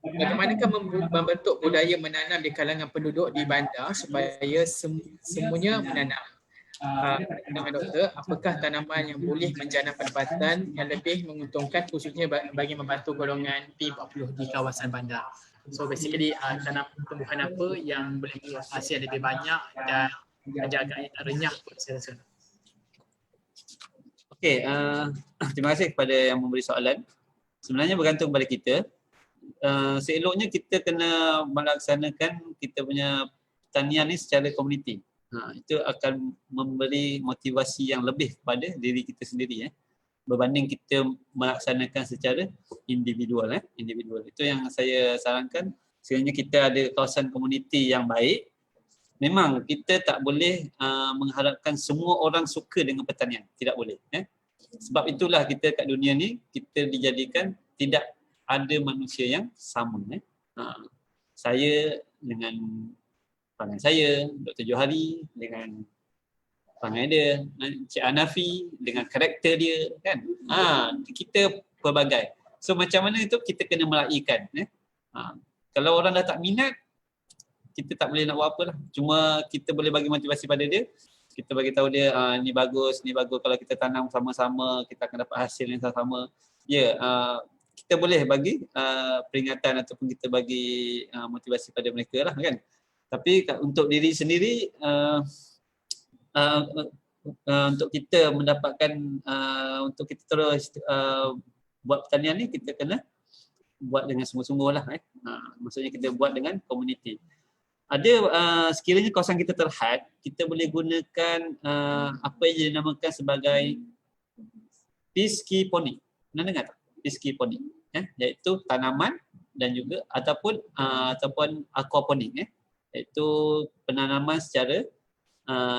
bagaimanakah membentuk budaya menanam di kalangan penduduk di bandar supaya semuanya menanam? Dengan doktor, apakah tanaman yang boleh menjana pendapatan yang lebih menguntungkan, khususnya bagi membantu golongan P40 di kawasan bandar? So basically tanam tumbuhan apa yang boleh membuat hasil yang lebih banyak dan agak-agak renyah kot saya rasa. Okey, terima kasih kepada yang memberi soalan. Sebenarnya bergantung pada kita. Seeloknya kita kena melaksanakan kita punya pertanian ni secara komuniti. Itu akan memberi motivasi yang lebih kepada diri kita sendiri berbanding kita melaksanakan secara individual. Individual. Itu yang saya sarankan. Sekiranya kita ada kawasan komuniti yang baik, memang kita tak boleh mengharapkan semua orang suka dengan pertanian. Tidak boleh. Sebab itulah kita kat dunia ni kita dijadikan tidak ada manusia yang sama. Saya dengan perangai saya, Dr. Johari dengan perangai dia, Cik Hanafi dengan karakter dia kan. Kita pelbagai. So macam mana itu kita kena meraihkan. Kalau orang dah tak minat, kita tak boleh nak buat apa lah. Cuma kita boleh bagi motivasi pada dia. Kita bagi tahu dia ni bagus kalau kita tanam sama-sama kita akan dapat hasil yang sama. Kita boleh bagi peringatan ataupun kita bagi motivasi pada mereka lah kan. Tapi untuk diri sendiri untuk kita mendapatkan untuk kita terus buat pertanian ni kita kena buat dengan sungguh-sungguh lah maksudnya kita buat dengan komuniti. Ada sekiranya kawasan kita terhad, kita boleh gunakan apa yang dinamakan sebagai pisciponik. Pernah dengar tak? Pisciponik. Iaitu tanaman dan juga ataupun aquaponik. Iaitu penanaman secara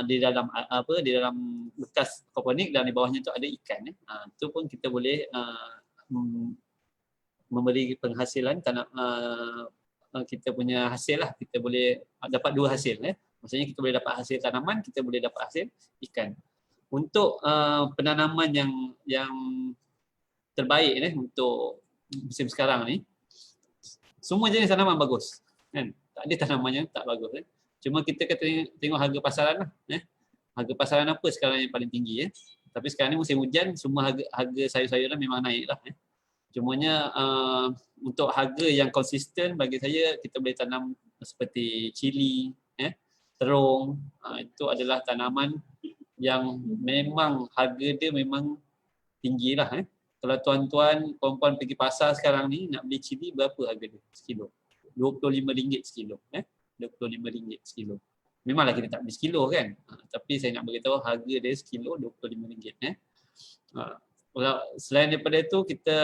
di dalam bekas aquaponik dan di bawahnya tu ada ikan. Itu pun kita boleh memberi penghasilan kita punya hasil lah, kita boleh dapat dua hasil. Maksudnya kita boleh dapat hasil tanaman, kita boleh dapat hasil ikan. Untuk penanaman yang terbaik untuk musim sekarang ni, semua jenis tanaman bagus kan? Tak ada tanaman yang tak bagus. Cuma kita kena tengok harga pasaran lah. Harga pasaran apa sekarang yang paling tinggi. Tapi sekarang ni musim hujan, semua harga sayur-sayuran memang naik lah. Cumanya untuk harga yang konsisten bagi saya kita boleh tanam seperti cili, terung. Itu adalah tanaman yang memang harga dia memang tinggi lah. Kalau tuan-tuan, puan-puan pergi pasar sekarang ni nak beli cili berapa harga dia sekilo? RM25 sekilo. RM25 sekilo. Memanglah kita tak beli sekilo kan. Tapi saya nak beritahu harga dia sekilo RM25. Selain daripada itu kita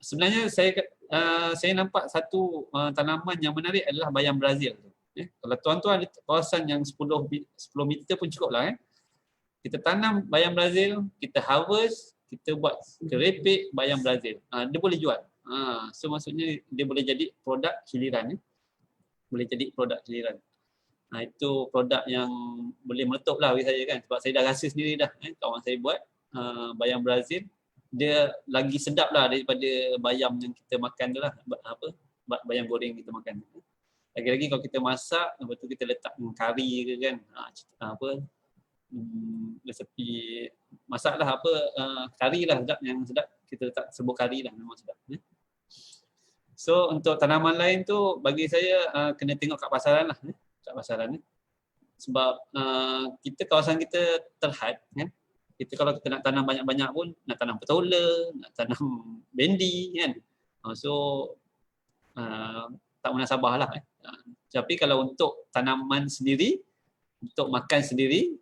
sebenarnya saya nampak satu tanaman yang menarik adalah bayam Brazil. Kalau tuan-tuan ada kawasan yang 10 meter pun cukup lah. Kita tanam bayam Brazil, kita harvest, kita buat keripik bayam Brazil. Dia boleh jual. So maksudnya dia boleh jadi produk hiliran. Boleh jadi produk hiliran. Itu produk yang boleh meletup lah bagi saya kan. Sebab saya dah rasa sendiri dah. Kawan saya buat bayam Brazil. Dia lagi sedap lah daripada bayam yang kita makan tu lah. Bayam goreng kita makan. Lagi-lagi kalau kita masak, lepas tu kita letak kari ke kan. Resepi masak lah kari lah yang sedap. Kita letak serbuk kari lah memang sedap. So untuk tanaman lain tu bagi saya kena tengok kat pasaran lah. Kat pasaran. Sebab kita kawasan kita terhad kan. Kita kalau kita nak tanam banyak-banyak pun, nak tanam petola, nak tanam bendi kan. So tak munasabah lah. Tapi kalau untuk tanaman sendiri, untuk makan sendiri,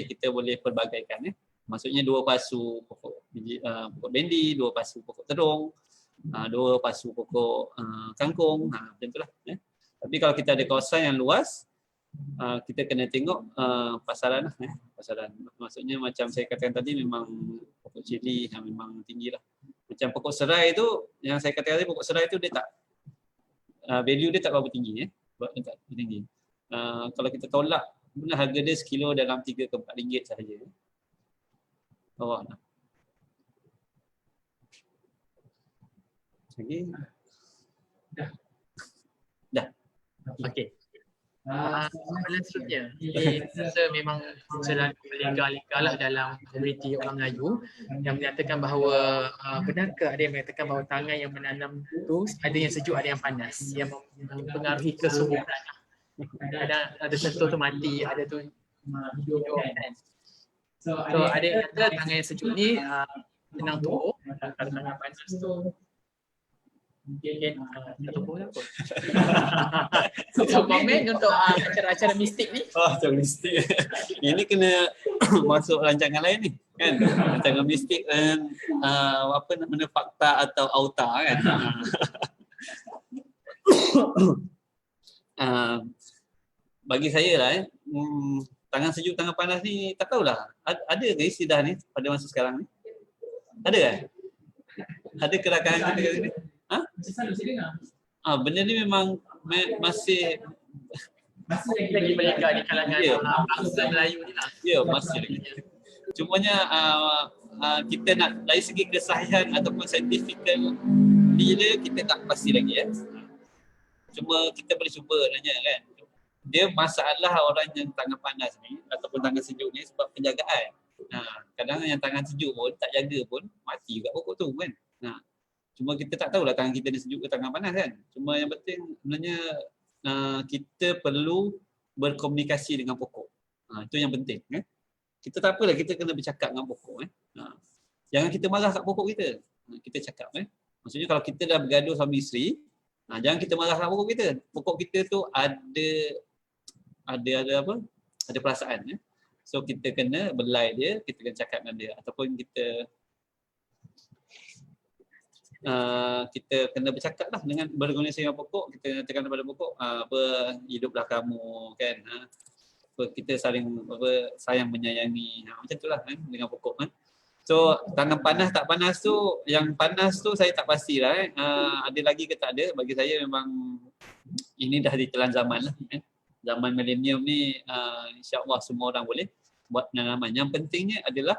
kita boleh pelbagaikan. Maksudnya 2 pasu pokok bendi, 2 pasu pokok terung, 2 pasu pokok kangkung, macam itulah. Tapi kalau kita ada kawasan yang luas, kita kena tengok pasaran lah. Pasaran. Maksudnya macam saya katakan tadi memang pokok cili yang memang tinggi lah. Macam pokok serai tu, yang saya katakan tadi pokok serai tu dia tak value dia tak berapa tinggi dia tak tinggi. Kalau kita tolak benar harga dia sekilo dalam 3 ke 4 ringgit sahaja. Bawah lah. Lagi? Dah. Okey. Soalan seterusnya, saya memang selalu berlega-lega lah dalam komuniti orang Melayu yang menyatakan bahawa benarkah ada yang mengatakan bahawa tangan yang menanam tu ada yang sejuk, ada yang panas yang mempengaruhi kesuburan. Ada sentuh tu mati, ada tu hidup kan. So ada yang kata tangan yang sejuk ni senang tumbuh, kalau tangan panas tu mungkin tak tumbuh apa. So komen untuk acara-acara mistik ni. Acara mistik. Ini kena masuk rancangan lain ni kan. Rancangan mistik dan apa namanya fakta atau auta kan. Bagi saya lah tangan sejuk tangan panas ni tak tahulah ada ke istilah ni pada masa sekarang ni. Ada kan? Ada kelakaran kita kat sini? Ha? Benda ni memang masih lagi melekat di kalangan Ya. bangsa Melayu ni lah. ya masih lagi. Cumanya kita nak dari segi kesahihan ataupun scientifical bila kita tak pasti lagi ya. Cuma kita boleh cuba nanya kan. Dia masalah orang yang tangan panas ni ataupun tangan sejuk ni sebab penjagaan. Kadang yang tangan sejuk pun tak jaga pun mati juga pokok tu kan. Cuma kita tak tahulah tangan kita ni sejuk ke tangan panas kan. Cuma yang penting sebenarnya kita perlu berkomunikasi dengan pokok. Itu yang penting kan. Kita tak apalah kita kena bercakap dengan pokok Jangan kita marah kat pokok kita. Kita cakap Maksudnya kalau kita dah bergaduh suami isteri, jangan kita marah kat pokok kita. Pokok kita tu ada apa? Ada perasaan So kita kena belai dia, kita kena cakap dengan dia ataupun kita kena bercakap lah dengan berkomunikasi dengan pokok. Kita katakan kepada pokok hiduplah kamu kan. Kita saling sayang menyayangi macam itulah kan dengan pokok kan. So tangan panas tak panas tu, yang panas tu saya tak pastilah ada lagi ke tak ada. Bagi saya memang ini dah ditelan zaman lah kan. Zaman milenium ni insya-Allah semua orang boleh buat penanaman. Yang pentingnya adalah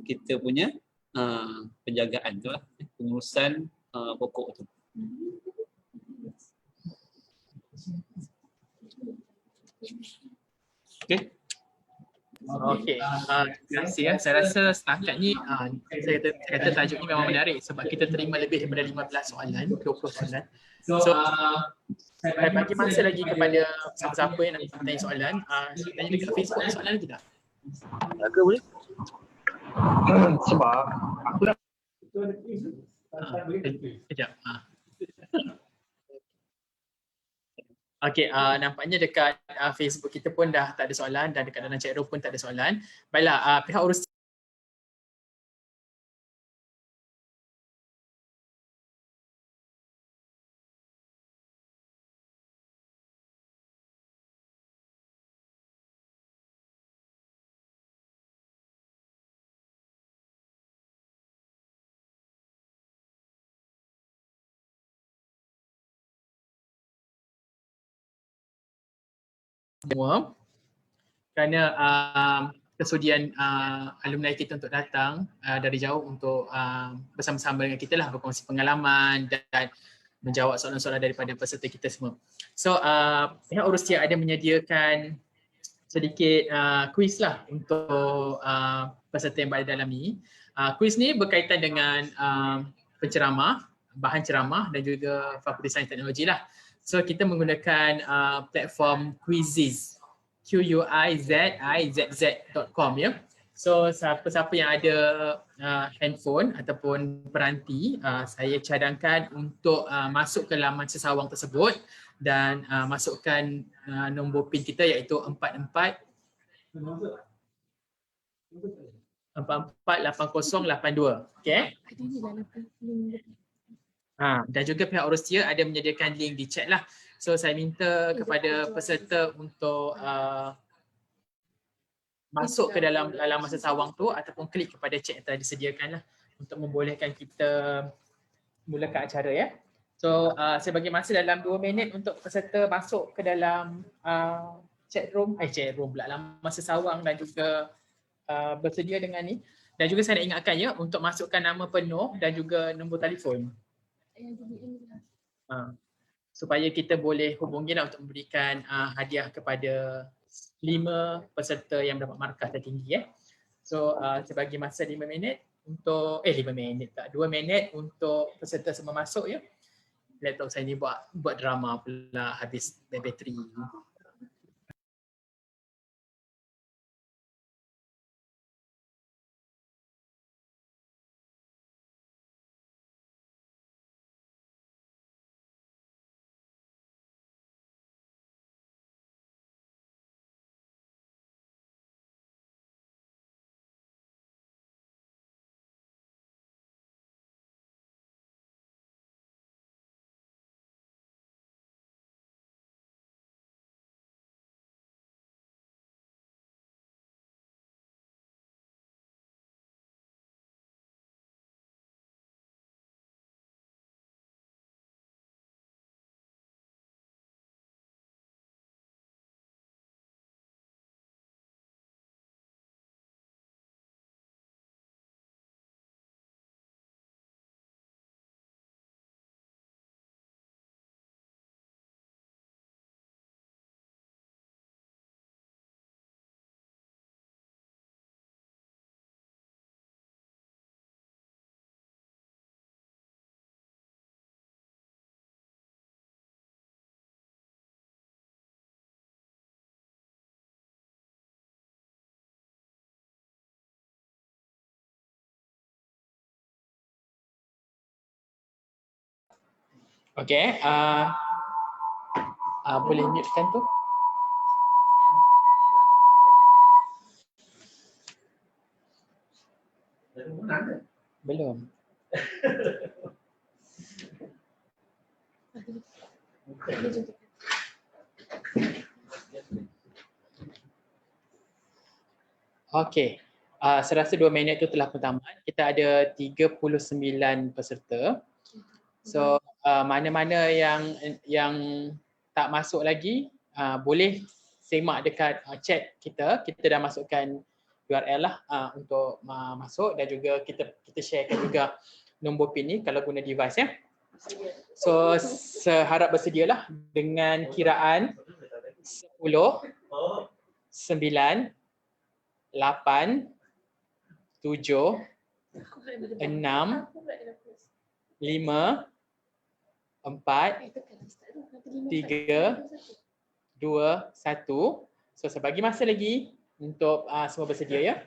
kita punya penjagaan tu lah, pengurusan pokok tu. Okey. Terima kasih Saya rasa setakat ni saya kata tajuk ni memang menarik sebab kita terima lebih daripada 15 soalan, 20 soalan. So saya bagi masa lagi kepada siapa-siapa yang nak tanya soalan. Tanya dekat Facebook ada soalan lagi tak? Ada boleh? Sebab aku dah Sekejap. Okey, nampaknya dekat Facebook kita pun dah tak ada soalan dan dekat dalam chat room pun tak ada soalan. Baiklah, pihak urus semua kerana kesudian alumni kita untuk datang dari jauh untuk bersama-sama dengan kita lah berkongsi pengalaman dan menjawab soalan-soalan daripada peserta kita semua. So pihak Urusia ada menyediakan sedikit kuis lah untuk peserta yang berada dalam ni. Kuis ni berkaitan dengan penceramah, bahan ceramah dan juga Fakulti Sains Teknologi lah. So kita menggunakan platform Quizizz, quizizz.com ya. So siapa-siapa yang ada handphone ataupun peranti, saya cadangkan untuk masuk ke laman sesawang tersebut dan masukkan nombor PIN kita iaitu 448082. Okey. Dan juga pihak Urusia ada menyediakan link di chat lah. So saya minta kepada peserta untuk masuk ke dalam laman sesawang tu ataupun klik kepada chat yang telah disediakan lah untuk membolehkan kita mulakan acara ya. So saya bagi masa dalam 2 minit untuk peserta masuk ke dalam chat room pula, laman sesawang dan juga bersedia dengan ni. Dan juga saya nak ingatkan ya untuk masukkan nama penuh dan juga nombor telefon. Supaya kita boleh hubungi untuk memberikan hadiah kepada 5 peserta yang mendapat markah tertinggi ya. So saya bagi masa 5 minit untuk 5 minit tak, 2 minit untuk peserta semua masuk ya. Laptop saya ni buat drama pula habis bateri. Okey, boleh mute-kan tu? Belum. Okey. Saya rasa 2 minit itu telah pun tamat. Kita ada 39 peserta. So mana-mana yang tak masuk lagi boleh semak dekat chat kita. Kita dah masukkan URL lah untuk masuk, dan juga kita sharekan juga nombor PIN ni kalau guna device ya. So seharap bersedialah dengan kiraan 10, 9, 8, 7, 6, 5, 4, 3, 2, 1. So saya bagi masa lagi untuk semua bersedia ya.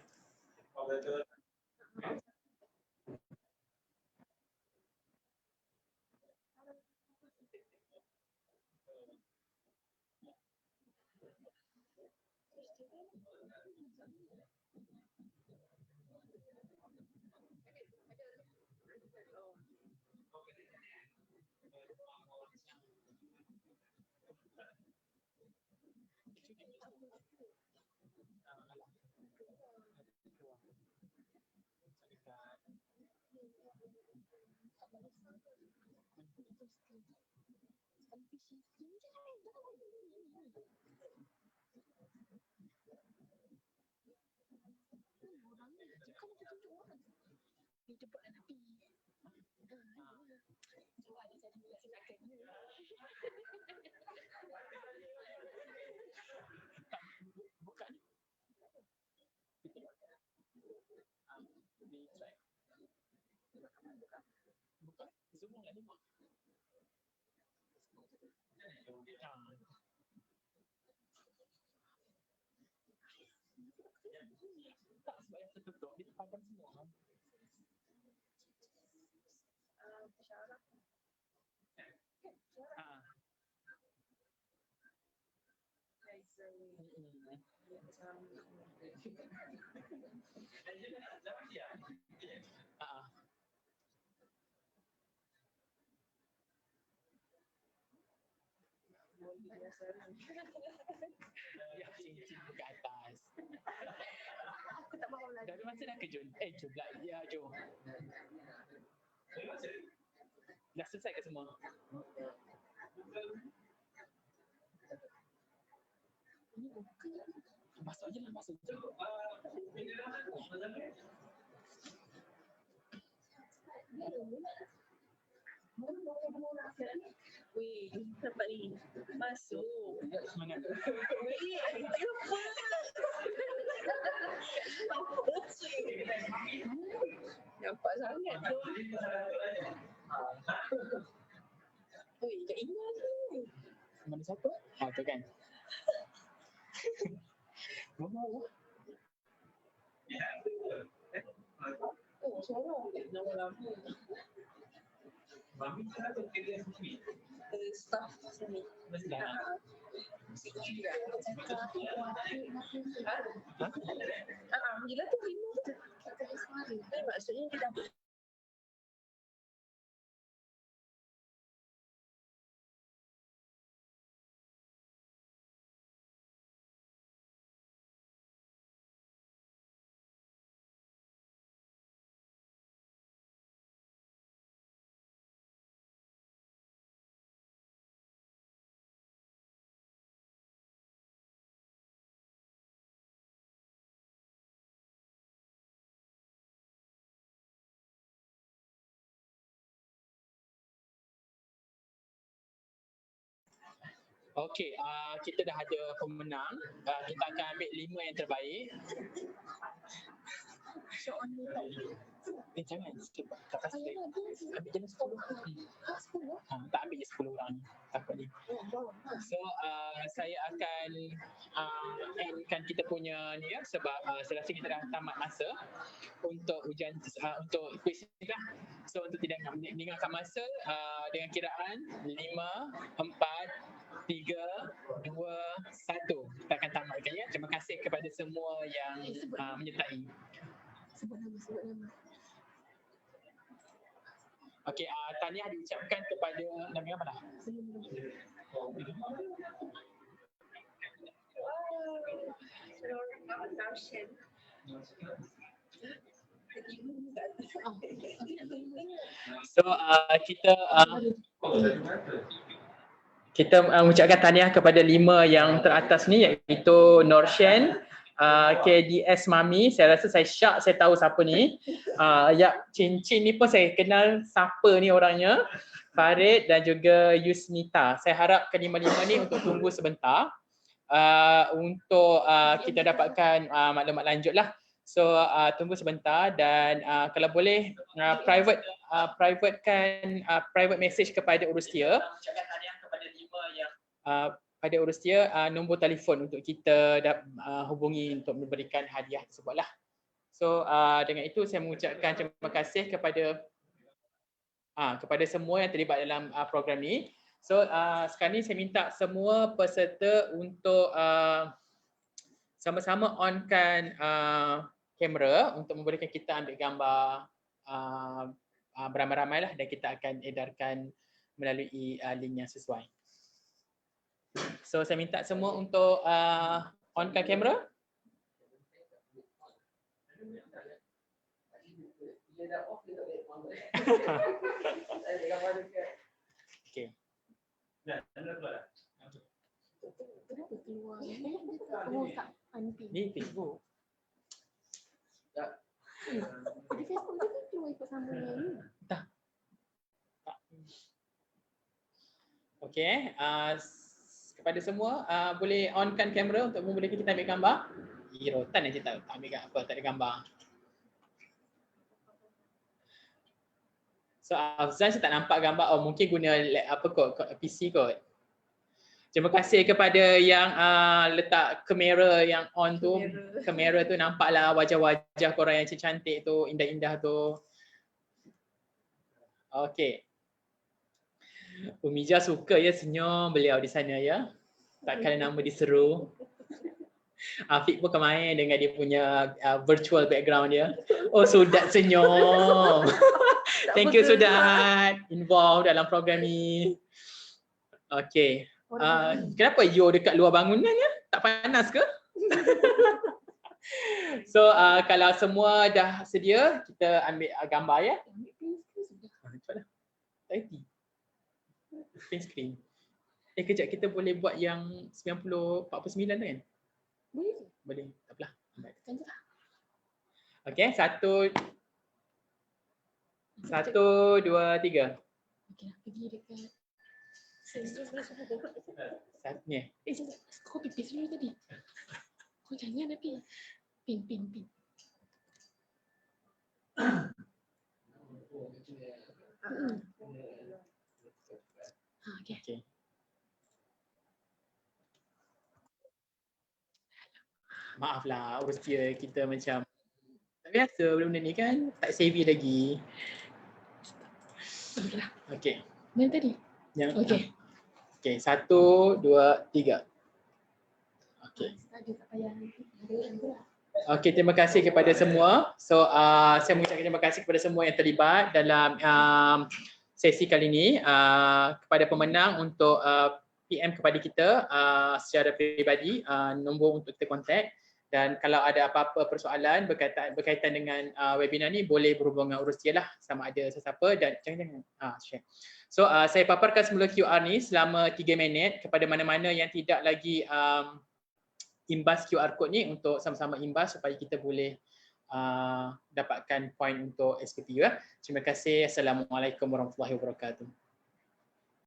Ke atas. Aku tak mahu lagi. Dari masa dah ke Jun? Jun pula. Ya, Jun. Dah selesai ke semua? Masuk je lah, masuk je. Weh, nampak ni. Masuk. Semangat. Weh, kenapa? Nampak sangat tu. Weh, kat Ina tu. Mana siapa? Tu kan. Mau. Oh, suara. Lama-lama. Staff sini. Gila. Gila tu Ina tu. Maksudnya dia dah Okey, kita dah ada pemenang. Kita akan ambil 5 yang terbaik. show on YouTube. Jangan skip tak skip. Ayolah, dia Ambil je 10. Tak ambil je 10 orang ni. Takut ni. So saya akan endkan kita punya ni ya, sebab saya rasa kita dah tamat masa untuk ujian untuk kuis ni lah. So untuk tidak meninggalkan masa dengan kiraan 5, 4, 3, 2, 1 kita akan tamatkan ya. Terima kasih kepada semua yang menyertai. Sebut nama. Okey, tahniah diucapkan kepada nama apa dah? So kita mengucapkan tahniah kepada 5 yang teratas ni, iaitu Norshen, KDS Mami. Saya rasa saya syak saya tahu siapa ni. Ya, Cincin ni pun saya kenal siapa ni orangnya. Farid dan juga Yusnita. Saya harap kelima-lima ni untuk tunggu sebentar untuk kita dapatkan maklumat lanjut lah. So tunggu sebentar dan kalau boleh private message kepada Urustia. Ucapkan tahniah kepada 5 yang pada Urustia nombor telefon untuk kita hubungi untuk memberikan hadiah tersebut lah. So dengan itu saya mengucapkan terima kasih kepada semua yang terlibat dalam program ni. So sekarang ni saya minta semua peserta untuk sama-sama onkan kamera untuk memberikan kita ambil gambar beramai-ramai lah, dan kita akan edarkan melalui link yang sesuai. So saya minta semua untuk onkan kamera. Okay. Kenapa keluar? Oh, tak anti. Ni Facebook. Di Facebook dia kan keluar ikut sama yang ni. Tak. Okay. Kepada semua, boleh onkan kamera untuk membolehkan kita ambil gambar. Rotan aja tak ambil apa, tak ada gambar. So Afzan saya tak nampak gambar. Oh mungkin guna PC kot. Terima kasih kepada yang letak kamera yang on tu. Kamera tu nampaklah wajah-wajah korang yang cantik tu, indah-indah tu. Okey. Umija suka ya senyum beliau di sana ya. Tak kala nama diseru. Afiq pun kemain dengan dia punya virtual background dia. Oh Sudat senyum. Thank you Sudat involved dalam program ni. Okay. Kenapa Yo dekat luar bangunan ya? Tak panas ke? So kalau semua dah sedia, kita ambil gambar ya. Cepatlah. Tak reti. Print screen. Kejap kita boleh buat yang 90-49 tu kan? Boleh ke? Boleh. Tak apalah. Tekan je lah. Okay, 1, 2, 3. Okey lah, pergi dekat Ni. sekejap. Kau pipis dulu tadi. Kau jangan tapi. Pin. Okey. Okay. Maaflah, Urustia kita macam tak biasa benda ni kan, tak savvy lagi. Okeylah. Okay. Mana tadi? Yang Okey. Okay, 1, 2, 3. Okay. Tak payah nanti. Okay, terima kasih kepada semua. So, saya mengucapkan terima kasih kepada semua yang terlibat dalam sesi kali ini. Kepada pemenang untuk PM kepada kita secara peribadi, nombor untuk kita kontak. Dan kalau ada apa-apa persoalan berkaitan dengan webinar ni, boleh berhubung dengan Urustia lah, sama ada sesiapa dan jangan share. So saya paparkan semula QR ni selama 3 minit kepada mana-mana yang tidak lagi imbas QR code ni untuk sama-sama imbas supaya kita boleh dapatkan poin untuk SPPU. Terima kasih. Assalamualaikum warahmatullahi wabarakatuh.